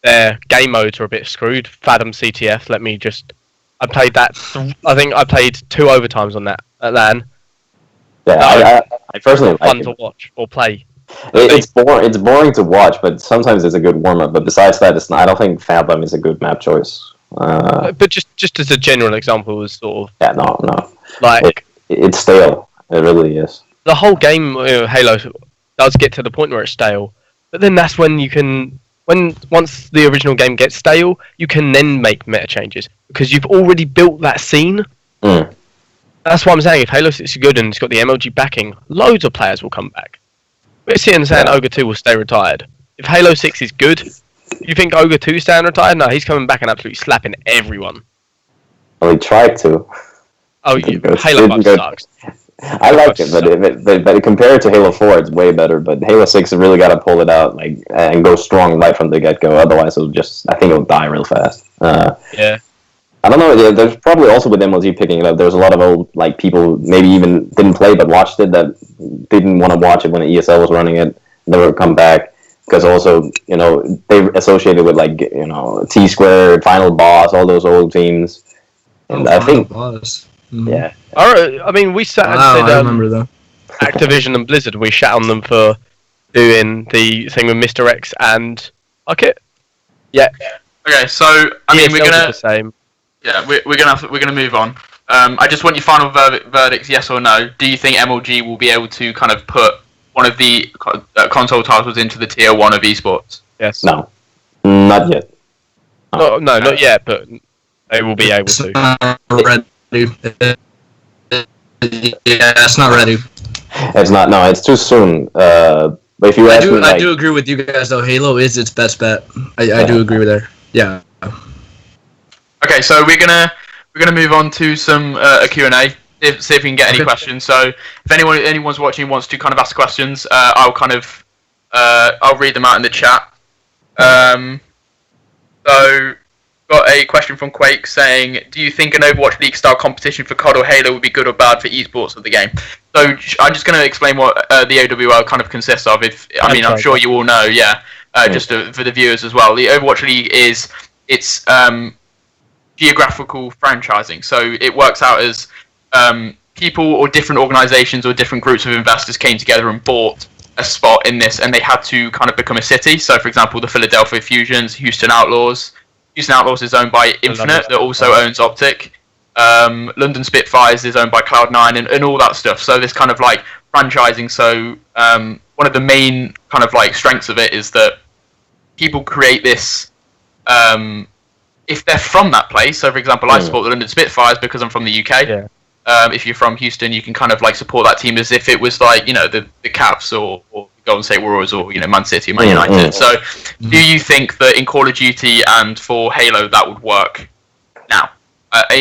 their game modes are a bit screwed. Fathom CTF. I played that. I think I played 2 overtimes on that at LAN. Yeah, I personally fun to watch or play. It's boring to watch, but sometimes it's a good warm up. But besides that, I don't think Fathom is a good map choice. But just as a general example, is sort of no. Like it's stale. It really is. The whole game, Halo, does get to the point where it's stale. But then that's when you can once the original game gets stale, you can then make meta changes because you've already built that scene. Mm. That's what I'm saying. If Halo 6 is good and it's got the MLG backing, loads of players will come back. We're sitting saying Ogre 2 will stay retired. If Halo 6 is good, you think Ogre 2 staying retired? No, he's coming back and absolutely slapping everyone. Well, he tried to. Oh, Halo 5 sucks. I like it, but compared to Halo 4, it's way better. But Halo 6 has really got to pull it out, like, and go strong right from the get-go. Otherwise, I think it'll die real fast. Yeah. I don't know. Yeah, there's probably also with MLG picking it up. There's a lot of old people maybe even didn't play but watched it that didn't want to watch it when ESL was running it. They would come back because also they associated with T Squared, Final Boss, all those old teams. And I think yeah. All right. I mean, we sat and said I remember that. Activision and Blizzard. We shat on them for doing the thing with Mr. X and Bucket. Yeah. Okay, so I mean, we're gonna the same. Yeah, we're gonna move on. I just want your final verdicts, yes or no. Do you think MLG will be able to kind of put one of the console titles into the tier 1 of esports? Yes. No, not yet. No, not yet, but they will be able to. Yeah, it's not ready. It's not. No, it's too soon. But if you ask me, I do agree with you guys though. Halo is its best bet. I do agree with that. Yeah. Okay, so we're gonna move on to some a Q&A. See if we can get any questions. So if anyone's watching wants to kind of ask questions, I'll read them out in the chat. So got a question from Quake saying, do you think an Overwatch League style competition for COD or Halo would be good or bad for esports of the game? So I'm just going to explain what the OWL kind of consists of. I'm sure you all know. Yeah. Just for the viewers as well. The Overwatch League it's geographical franchising. So it works out as people or different organizations or different groups of investors came together and bought a spot in this, and they had to kind of become a city. So, for example, the Philadelphia Fusions, Houston Outlaws. Houston Outlaws is owned by Infinite, that also owns Optic. London Spitfires is owned by Cloud9 and all that stuff. So this kind of like franchising. So one of the main kind of like strengths of it is that people create this. If they're from that place, so for example, I support the London Spitfires because I'm from the UK. Yeah. If you're from Houston, you can kind of like support that team as if it was like the Cavs or Golden State Warriors or Man City, Man United. So, do you think that in Call of Duty and for Halo that would work now?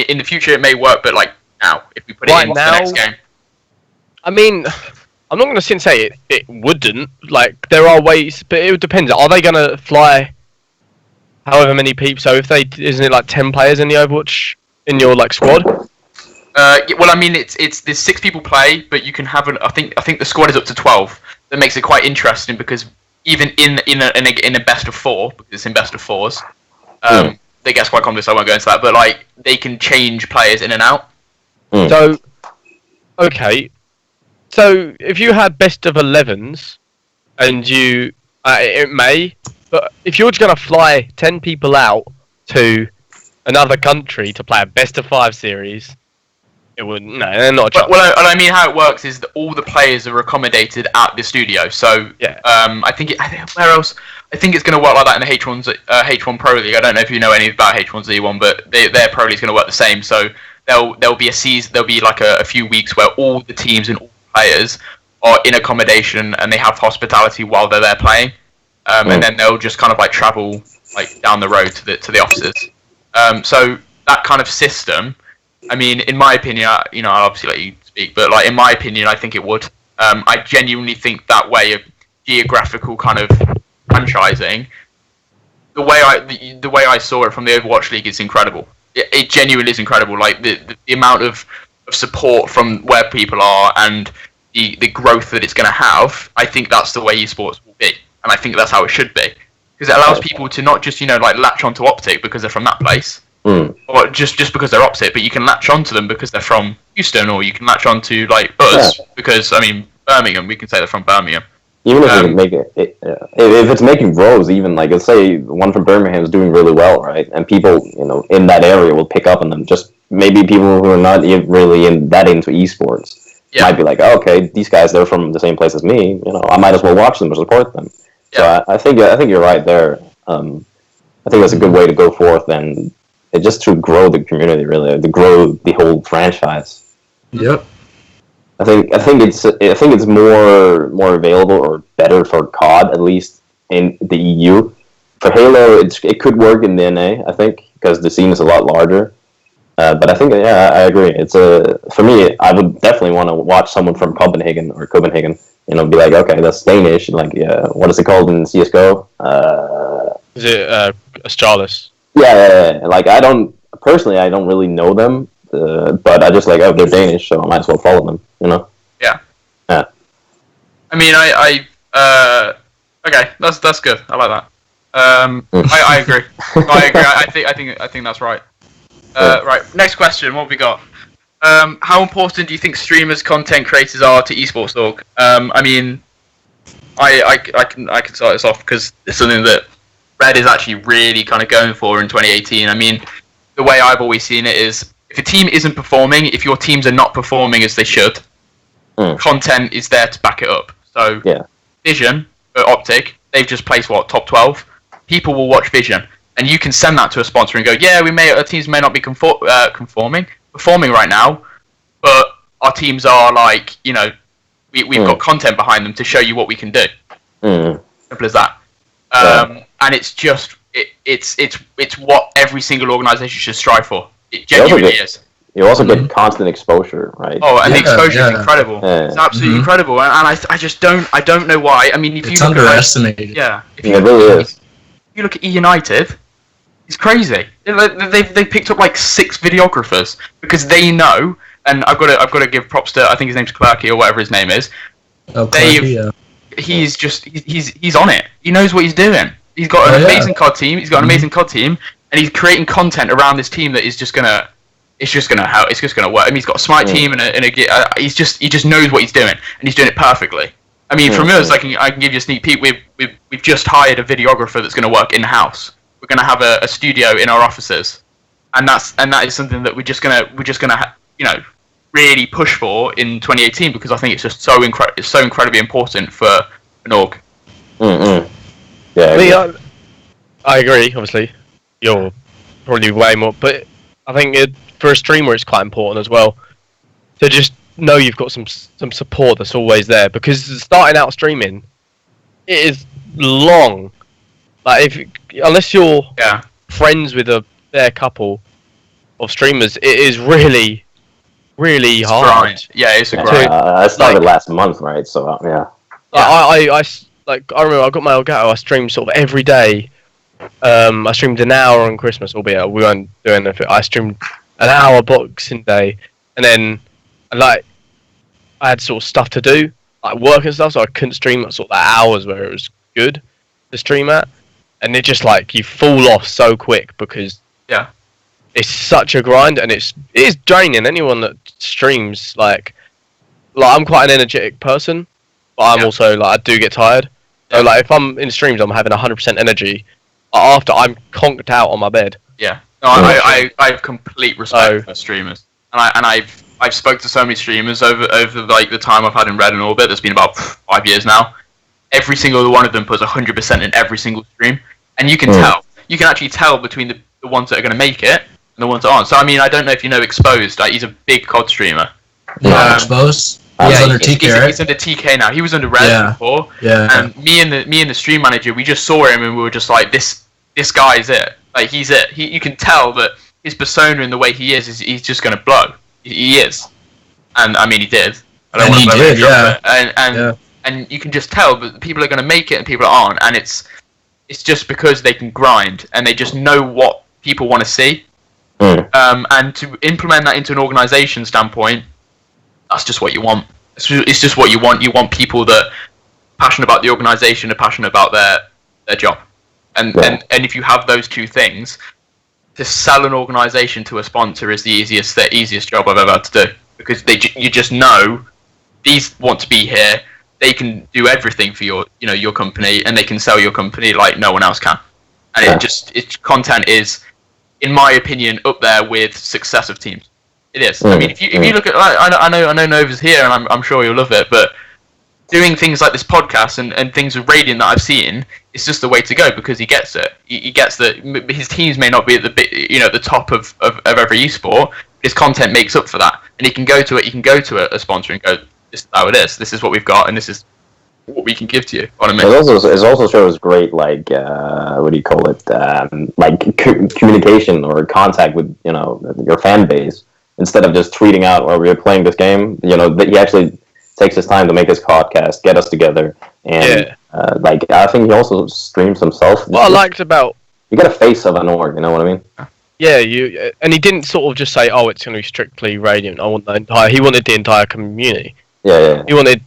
In the future, it may work, but like now, if we put it into the next game. I mean, I'm not going to sit and say it wouldn't. Like, there are ways, but it depends. Are they going to fly however many people? So if isn't it like 10 players in the Overwatch in your like squad? Well, I mean, there's 6 people play, but you can have I think the squad is up to 12. That makes it quite interesting because even in a best of 4, because it's in best of 4s, they get quite complex. So I won't go into that, but like they can change players in and out. So, okay, so if you had best of 11s, and it may, but if you're just gonna fly 10 people out to another country to play a best of 5 series. It wouldn't. No, they're not. Well, I mean, how it works is that all the players are accommodated at the studio. So, yeah. Where else? I think it's going to work like that in the H1 Pro League. I don't know if you know any about H1Z1, but their Pro League is going to work the same. So there'll be a season. There'll be like a few weeks where all the teams and all the players are in accommodation and they have hospitality while they're there playing, and then they'll just kind of like travel like down the road to the offices. So that kind of system. I mean, in my opinion, I'll obviously let you speak, but like in my opinion, I think it would. I genuinely think that way of geographical kind of franchising, the way I saw it from the Overwatch League is incredible. It genuinely is incredible. Like the amount of support from where people are and the growth that it's going to have. I think that's the way esports will be, and I think that's how it should be, because it allows people to not just like latch onto Optic because they're from that place. Or just because they're opposite, but you can latch onto them because they're from Houston, or you can latch onto like us because Birmingham. We can say they're from Birmingham. Even if we make if it's making rows, even like let's say one from Birmingham is doing really well, right? And people in that area will pick up on them. Just maybe people who are not really into esports might be like, oh, okay, these guys they're from the same place as me. I might as well watch them or support them. Yeah. So I think you're right there. I think that's a good way to go forth, and it just to grow the community, really, to grow the whole franchise. Yep. I think it's more available or better for COD, at least in the EU. For Halo, it could work in the NA, I think, because the scene is a lot larger. But I think, yeah, I agree. For me, I would definitely want to watch someone from Copenhagen, be like, okay, that's Danish, and like, yeah, what is it called in CS:GO? Is it Astralis? Yeah. Like, I don't really know them, but I just like, oh, they're Danish, so I might as well follow them, Yeah. Yeah. I mean, okay, that's good. I like that. I agree. I agree. I think that's right. Right. Next question. What have we got? How important do you think streamers, content creators are to esports org? I mean, I can start this off because it's something that Red is actually really kind of going for in 2018. I mean, the way I've always seen it is, if a team isn't performing, if your teams are not performing as they should, content is there to back it up. So, Vision, Optic, they've just placed top 12. People will watch Vision, and you can send that to a sponsor and go, yeah, our teams may not be performing right now, but our teams are like, we've got content behind them to show you what we can do. Simple as that. And it's just it's what every single organisation should strive for. It genuinely is. You also get constant exposure, right? Oh, and the exposure is incredible. Yeah. It's absolutely incredible, and I just don't know why. I mean, if it's you look underestimated. If you look at E United, it's crazy. They've picked up like 6 videographers because they know, and I've got to give props to, I think his name's Clerky or whatever his name is. Oh, Clerky, yeah. He's on it. He knows what he's doing. He's got an amazing COD team. He's got an amazing COD team, and he's creating content around this team that is just gonna. It's just gonna work. I mean, he's got a smart team and he just knows what he's doing, and he's doing it perfectly. I mean, from us, I can give you a sneak peek. We've just hired a videographer that's going to work in house. We're going to have a studio in our offices, and that is something that we're just gonna really push for in 2018, because I think it's just so incredibly important for an org. Yeah. I agree. Obviously, you're probably way more, but I think for a streamer, it's quite important as well to just know you've got some support that's always there, because starting out streaming, it is long. Like unless you're friends with their couple of streamers, it is really, really hard. Grind. Yeah, it's a grind. I started last month, right? So yeah. I remember I got my Elgato. I streamed sort of every day. I streamed an hour on Christmas, albeit we weren't doing anything. I streamed an hour Boxing Day, and then I had sort of stuff to do, like work and stuff, so I couldn't stream at sort of the hours where it was good to stream at, and it just like you fall off so quick because it's such a grind, and it is draining. Anyone that streams, like I'm quite an energetic person, but I'm also I do get tired. So if I'm in streams, I'm having 100% energy. After I'm conked out on my bed. Yeah. No, I have complete respect for streamers, and I've spoke to so many streamers over the time I've had in Red and Orbit. That's been about 5 years now. Every single one of them puts 100% in every single stream, and you can tell. You can actually tell between the ones that are going to make it and the ones that aren't. So I mean, I don't know if you know Exposed. He's a big COD streamer. Yeah, Exposed. He's under TK, right? He's under TK now. He was under Red before. Yeah. And me and the stream manager, we just saw him and we were just like, this guy is it. Like, he's it. You can tell that his persona and the way he is he's just going to blow. He is. And I mean, he did. I don't want to blow it. And you can just tell that people are going to make it and people aren't. And it's just because they can grind and they just know what people want to see. And to implement that into an organization standpoint, that's just what you want. It's just what you want. You want people that are passionate about the organization, are passionate about their job. And if you have those two things, to sell an organization to a sponsor is the easiest job I've ever had to do, because you just know these want to be here. They can do everything for your company, and they can sell your company like no one else can. And its content is, in my opinion, up there with success of teams. It is. I mean, if you look at, I know Nova's here, and I'm sure you'll love it, but doing things like this podcast and things with Radiant that I've seen, it's just the way to go because he gets it. He gets that his teams may not be at the top of every esport. His content makes up for that, and he can go to it. He can go to a sponsor and go, "This is how it is. This is what we've got, and this is what we can give to you." On a minute. It also shows great like what do you call it? Communication or contact with your fan base instead of just tweeting out, "Oh, we're playing this game." That he actually takes his time to make his podcast, get us together, and I think he also streams himself. What I liked about you get a face of an org, you know what I mean? Yeah, and he didn't sort of just say, "Oh, it's going to be strictly Radiant." I want the entire. He wanted the entire community. Yeah. He wanted.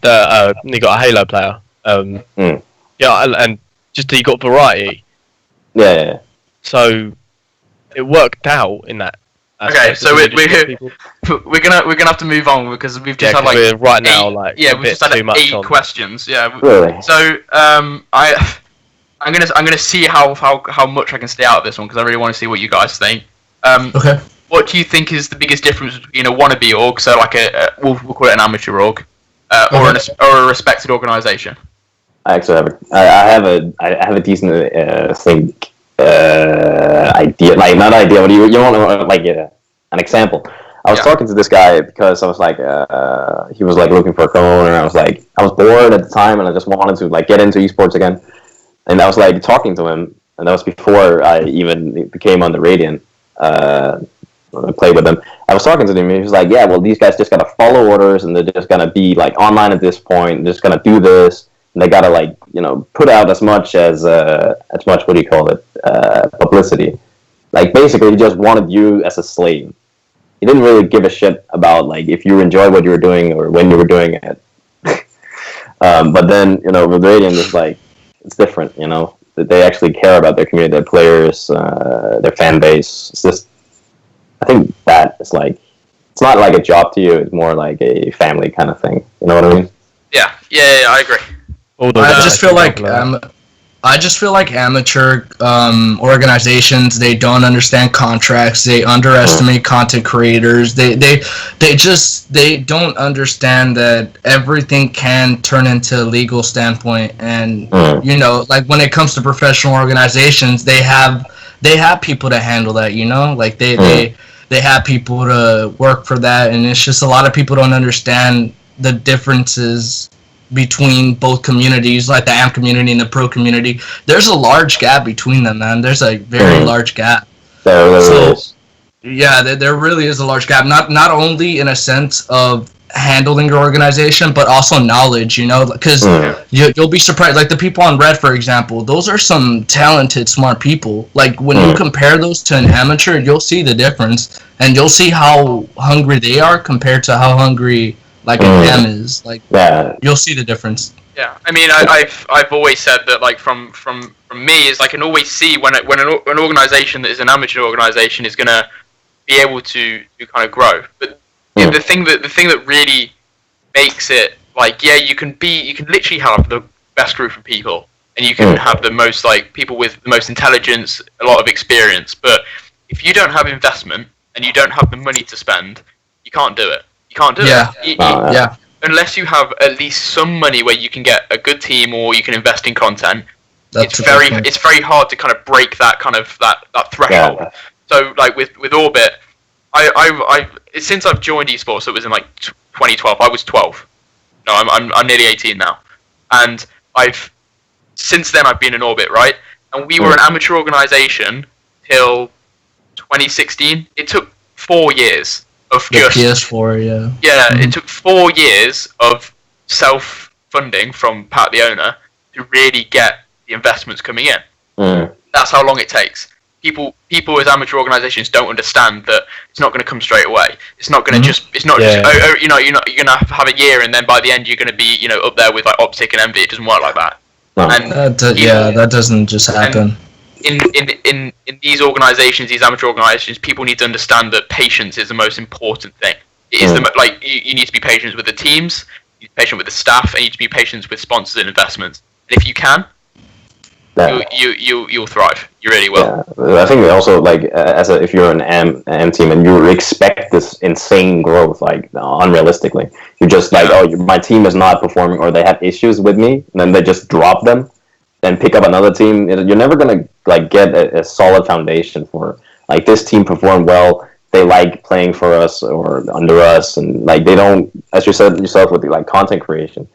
He got a Halo player. Yeah, and just he got variety. Yeah. So it worked out in that. Okay, so we're gonna have to move on because we've just had like we're right now we've just had 8 questions. Yeah. Really? So I'm gonna see how much I can stay out of this one because I really want to see what you guys think. Okay. What do you think is the biggest difference between a wannabe org, so like we'll call it an amateur org, or a respected organisation? I actually have a decent idea, like not idea, but you want to like an example. I was talking to this guy because I was like, he was like looking for a co-owner. I was bored at the time, and I just wanted to like get into esports again. And I was like talking to him, and that was before I even became on the Radiant. Play with him. I was talking to him, and he was like, "Yeah, well, these guys just gotta follow orders, and they're just gonna be like online at this point. And just gonna do this, and they gotta like put out as much what do you call it, publicity. Like basically, he just wanted you as a slave. He didn't really give a shit about like if you enjoyed what you were doing or when you were doing it. But then with Radiant, it's like it's different. That they actually care about their community, their players, their fan base. It's just. I think that is like it's not like a job to you; it's more like a family kind of thing. You know what I mean? Yeah, I agree. I just feel like amateur organizations, they don't understand contracts. They underestimate content creators. They don't understand that everything can turn into a legal standpoint. And like when it comes to professional organizations, they have people to handle that. Like they have people to work for that, and it's just a lot of people don't understand the differences between both communities, like the AM community and the pro community. There's a large gap between them, man. There's a very large gap. There really is. Yeah, there really is a large gap. Not only in a sense of handling your organization, but also knowledge, because you'll be surprised. Like the people on Red, for example, those are some talented, smart people. Like when you compare those to an amateur, you'll see the difference, and you'll see how hungry they are compared to how hungry like an AM is. Like you'll see the difference. Yeah, I mean, I've always said that like from me is I can always see when an organization that is an amateur organization is gonna be able to kind of grow, but the thing that really makes it like you can literally have the best group of people, and you can have the most like people with the most intelligence, a lot of experience, but if you don't have investment and you don't have the money to spend, you can't do it. You can't do it. Unless you have at least some money where you can get a good team or you can invest in content. It's very hard to kind of break that kind of that threshold. So like with Orbit, I since I've joined esports, it was in like 2012. I was 12. No, I'm nearly 18 now, and since then I've been in Orbit, right? And we were an amateur organisation till 2016. It took 4 years of just PS4, it took 4 years of self-funding from Pat, the owner, to really get the investments coming in. That's how long it takes. People as amateur organisations don't understand that it's not going to come straight away. It's not going to you're going to have a year and then by the end you're going to be up there with like Optic and Envy. It doesn't work like that. And that doesn't just happen. In these organisations, these amateur organisations, people need to understand that patience is the most important thing. It is you need to be patient with the teams, you need to be patient with the staff, and you need to be patient with sponsors and investments. And if you can, Yeah. you'll thrive. You really will. Yeah. I think also like if you're an AM team and you expect this insane growth, like unrealistically, you're just like, my team is not performing, or they have issues with me, and then they just drop them, and pick up another team. You're never gonna like get a solid foundation for like this team performed well. They like playing for us or under us, and like they don't, as you said yourself with like content creation.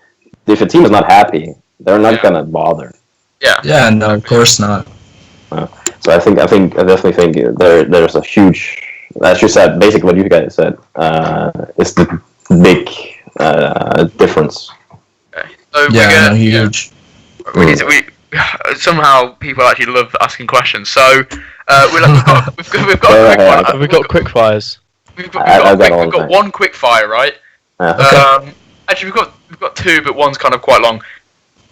If a team is not happy, they're not gonna bother. Yeah. Yeah, no, of course not. So I definitely think there's a huge, as you said, basically what you guys said, is the big difference. Okay. So Yeah, no, huge. We need to, somehow people actually love asking questions. So we've got a quick one. We've got quick fires. We've got one quick fire, right? Okay. Actually, we've got two, but one's kind of quite long.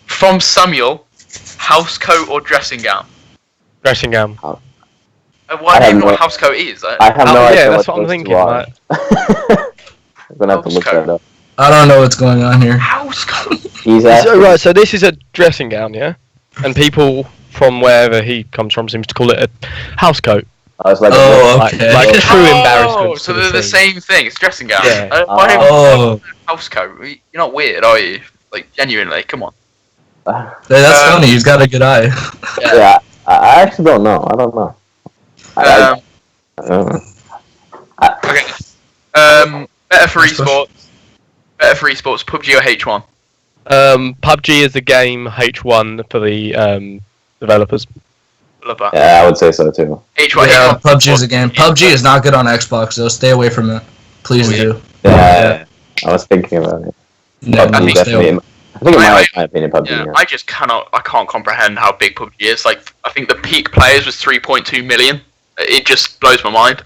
From Samuel, house coat or dressing gown? Dressing gown. Why do you know what house coat is? I have no idea. Yeah, that's what I'm thinking. Right. I'm gonna have to look that up. I don't know what's going on here. House coat. So this is a dressing gown, yeah? And people from wherever he comes from seems to call it a house coat. Okay. Like true embarrassment. So they're the same thing. It's dressing gown. Yeah. House coat. You're not weird, are you? Like genuinely, come on. That's funny. He's got a good eye. Yeah. I actually don't know. I don't know. I don't know. Okay. Better for esports. Better for esports. PUBG or H1? PUBG is the game. H1 for the developers. Love that. Yeah, I would say so too. H1. Yeah, PUBG is a game. PUBG is not good on Xbox, so stay away from it. Please do. Yeah, I was thinking about it. No, PUBG definitely. I think in my opinion, PUBG. Yeah, I just can't comprehend how big PUBG is. Like, I think the peak players was 3.2 million. It just blows my mind.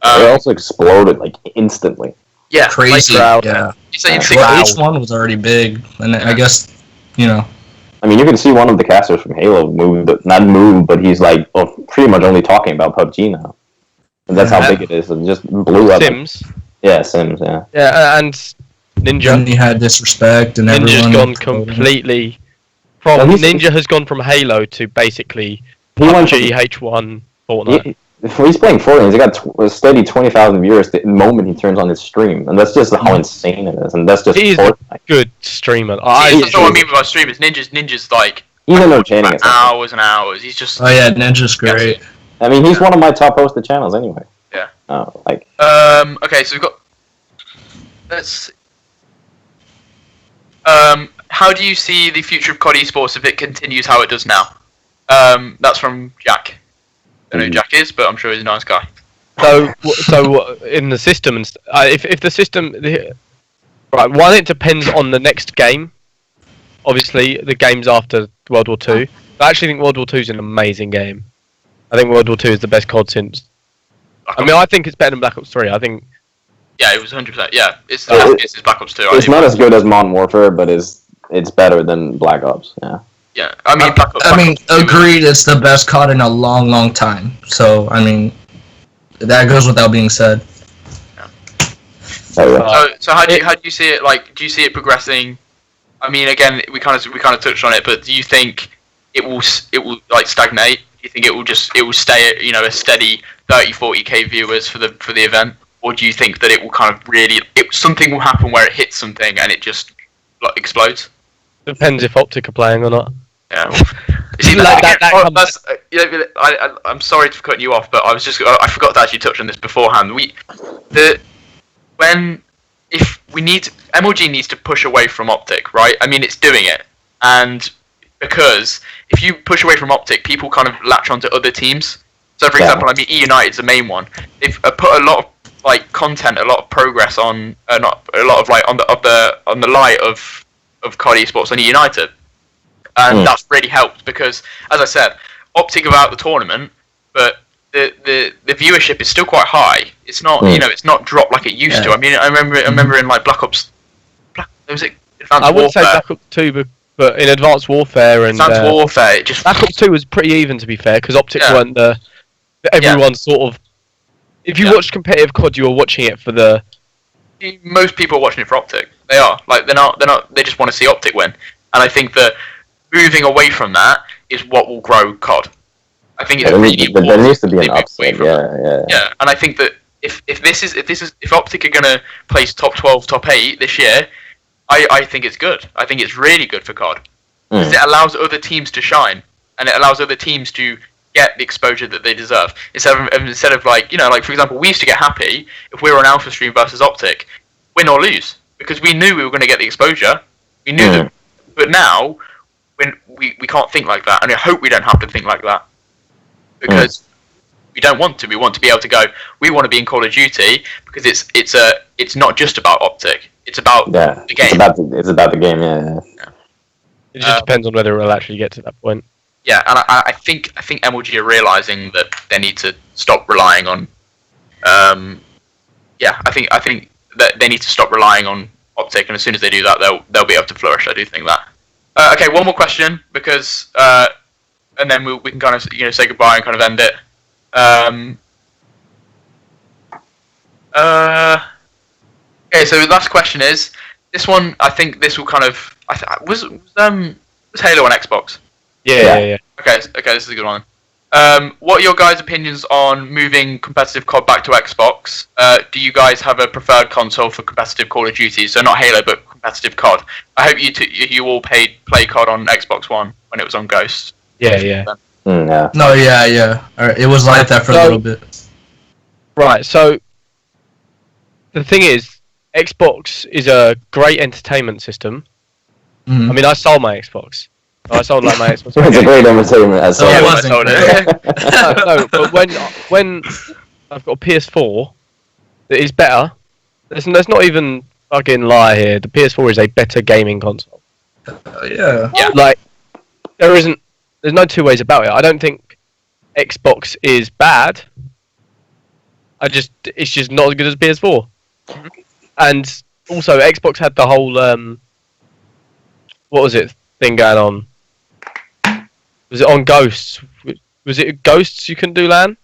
It also exploded like instantly. Yeah, crazy. Like, Yeah. Well, H1 was already big, and I guess, you know. I mean, you can see one of the casters from Halo not move, but he's like pretty much only talking about PUBG now. And that's how big it is. It just blew up. Sims. Yeah, Sims. Yeah. Yeah, and Ninja. And he had disrespect, and Ninja's everyone gone completely. Ninja has gone from Halo to basically PUBG, H1, Fortnite. He's playing Fortnite. He's got a steady 20,000 viewers the moment he turns on his stream, and that's just how insane it is. And that's just He's Fortnite. a good streamer. That's what I mean by streamers. Ninja's like he's entertaining. Hours and hours. He's just. Oh yeah, Ninja's great. I mean, he's one of my top hosted channels anyway. Yeah. Okay, so we've got. Let's see. How do you see the future of COD Esports if it continues how it does now? That's from Jack. I don't know who Jack is, but I'm sure he's a nice guy. So in the system, and if the system, right, one, it depends on the next game. Obviously, the games after World War II. I actually think World War II is an amazing game. I think World War II is the best COD since. I mean, I think it's better than Black Ops 3. I think. Yeah, it was 100%. Yeah, it's Black Ops 2. It's not as good as Modern Warfare, but it's better than Black Ops. Yeah. Yeah, I mean, agreed. It's the best COD in a long, long time. So, I mean, that goes without being said. Yeah. So how do you see it? Like, do you see it progressing? I mean, again, we kind of touched on it, but do you think it will like stagnate? Do you think it will stay at, a steady 30-40k viewers for the event, or do you think that it will kind of something will happen where it hits something and it just like explodes? Depends if Optic are playing or not. Yeah. I'm sorry for cutting you off, but I forgot to actually touch on this beforehand. MLG needs to push away from Optic, right? I mean, it's doing it, and because if you push away from Optic, people kind of latch onto other teams. So, for example, I mean, E United's the main one. They've put a lot of content, a lot of progress on, not a lot of on the light of COD Esports on E United. And that's really helped because, as I said, Optic are out the tournament, but the viewership is still quite high. It's not it's not dropped like it used to. I mean, I remember in like Black Ops, was it Advanced Warfare? I wouldn't say Black Ops 2, but in Advanced Warfare and Advanced Warfare, it just Black Ops 2 was pretty even, to be fair, because Optic weren't everyone sort of. If you watched competitive COD, you were watching it for the. Most people are watching it for Optic. They are like they're not. They just want to see Optic win, and I think that moving away from that is what will grow COD. I think it's There really needs- important. there needs to be they an move away upset. from that. Yeah. Yeah, and I think that if Optic are gonna place top 12, top 8 this year, I think it's good. I think it's really good for COD because it allows other teams to shine, and it allows other teams to get the exposure that they deserve. Instead of like like for example, we used to get happy if we were on Alpha Stream versus Optic, win or lose, because we knew we were going to get the exposure. We knew that, but now when we can't think like that, and I hope we don't have to think like that because. We don't want to. We want to be able to go. We want to be in Call of Duty because it's not just about Optic. It's about the game. It's about the game. Yeah. It just depends on whether it'll actually get to that point. Yeah, and I think MLG are realizing that they need to stop relying on. I think that they need to stop relying on Optic, and as soon as they do that, they'll be able to flourish. I do think that. Okay, one more question because, and then we can kind of say goodbye and kind of end it. Okay, so the last question is this one. I think this will kind of was Halo on Xbox. Yeah. Okay, this is a good one. What are your guys' opinions on moving competitive COD back to Xbox? Do you guys have a preferred console for competitive Call of Duty? So not Halo, but competitive COD. I hope you all play COD on Xbox One when it was on Ghost. Yeah. Yeah. No, yeah. It was like that for a little bit. Right, so the thing is, Xbox is a great entertainment system. Mhm. I mean, I sold my Xbox. I sold like my Xbox. It's a great entertainment. As So well. it I wasn't sold it. No, but when I've got a PS4 that is better, there's not even fucking lie here. The PS4 is a better gaming console. Yeah. Like there's no two ways about it. I don't think Xbox is bad. It's just not as good as PS4. And also Xbox had the whole what was it thing going on? Was it on Ghosts? Was it Ghosts you couldn't do LAN?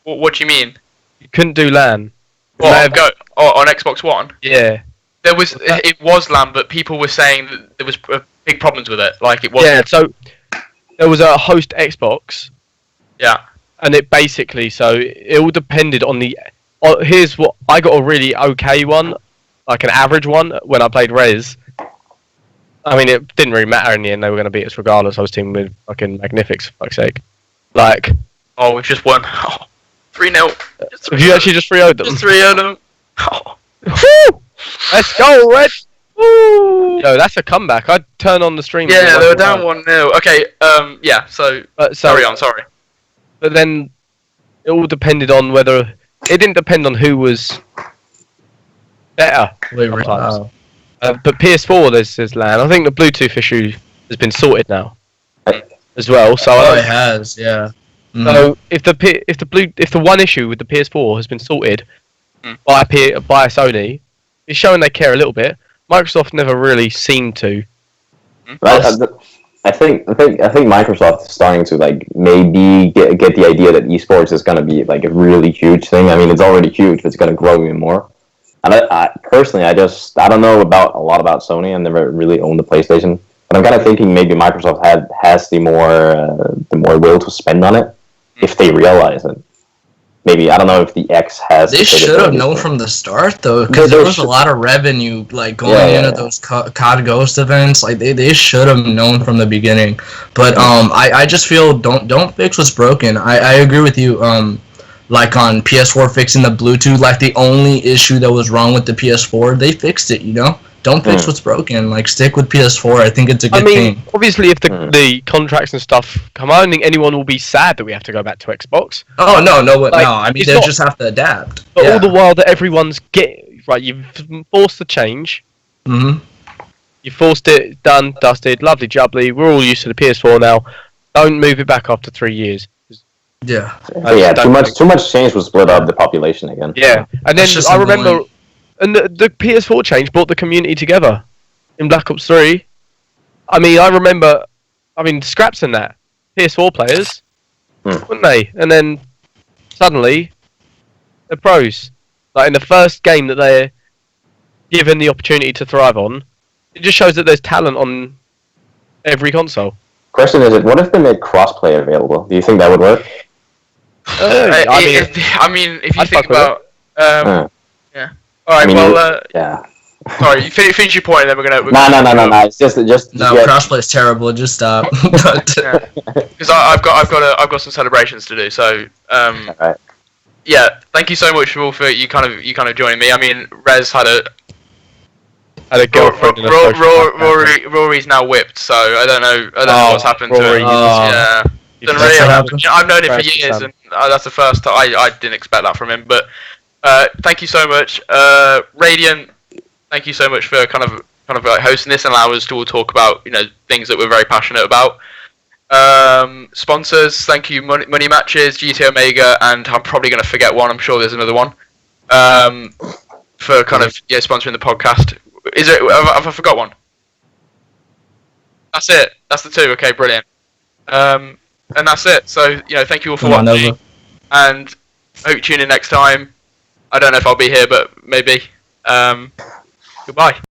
What do you mean? You couldn't do LAN. On Xbox One? Yeah. It was LAN, but people were saying that there was big problems with it. Like it was. Yeah, so there was a host Xbox. Yeah. And it basically, so it all depended on the. Here's what I got, a really okay one, like an average one when I played Rez. I mean, it didn't really matter in the end. They were going to beat us regardless. I was teaming with fucking Magnifics, for fuck's sake. Like, Oh, we've just won. 3-0. have you actually just 3-0'd them? Just 3-0. Oh. Woo! Let's go, Red! Woo! Yo, that's a comeback. I'd turn on the stream. Yeah, they were down 1-0. Okay, yeah, so... Sorry. But then it all depended on whether... It didn't depend on who was better. Sometimes. But PS4, there's LAN. I think the Bluetooth issue has been sorted now as well. So it has, yeah. So if the one issue with the PS4 has been sorted by Sony, it's showing they care a little bit. Microsoft never really seemed to. I think Microsoft is starting to like maybe get the idea that esports is going to be like a really huge thing. I mean, it's already huge, but it's going to grow even more. And I personally, I don't know a lot about Sony. I never really owned the PlayStation, but I'm kind of thinking maybe Microsoft has the more will to spend on it if they realize it. Maybe I don't know if the X has. They should have known from the start though, because there was a lot of revenue like going into those COD Ghost events. Like they should have known from the beginning. But I just feel don't fix what's broken. I agree with you. Like on PS4 fixing the Bluetooth, like the only issue that was wrong with the PS4, they fixed it, Don't fix what's broken. Like, stick with PS4. I think it's a good thing. Obviously, if the contracts and stuff come out, I don't think anyone will be sad that we have to go back to Xbox. Oh, no. I mean, they'll just have to adapt. But all the while that everyone's right, you've forced the change. Mm-hmm. You forced it, done, dusted, lovely jubbly. We're all used to the PS4 now. Don't move it back after 3 years. Yeah. Too much change will split up the population again. Yeah, and then I remember, and the PS4 change brought the community together in Black Ops 3. I mean, I remember, Scraps and that PS4 players, weren't they? And then suddenly, they're pros. Like in the first game that they're given the opportunity to thrive on, it just shows that there's talent on every console. Question is, what if they made crossplay available? Do you think that would work? I mean, if you I'd think fuck with about, yeah. All right. I mean, Well, yeah. sorry. Finish your point, and then we're gonna. No. It's just No, yeah. crossplay is terrible. Just stop. Because I've got some celebrations to do. So Alright. yeah. Thank you so much for you kind of joining me. I mean, Rez had a girlfriend. Rory's now whipped, so I don't know what's happened to Rory, him. Oh. Yeah. That's what happened. I've known him for Precious years, son. and that's the first time I didn't expect that from him. But thank you so much, Radiant. Thank you so much for kind of like hosting this and allow us to all talk about things that we're very passionate about. Sponsors, thank you, Money Matches, GT Omega, and I'm probably going to forget one. I'm sure there's another one. For kind of sponsoring the podcast. Is it? Have I forgot one? That's it. That's the two. Okay, brilliant. And that's it. So thank you all for watching, and hope you tune in next time. I don't know if I'll be here, but maybe. Goodbye.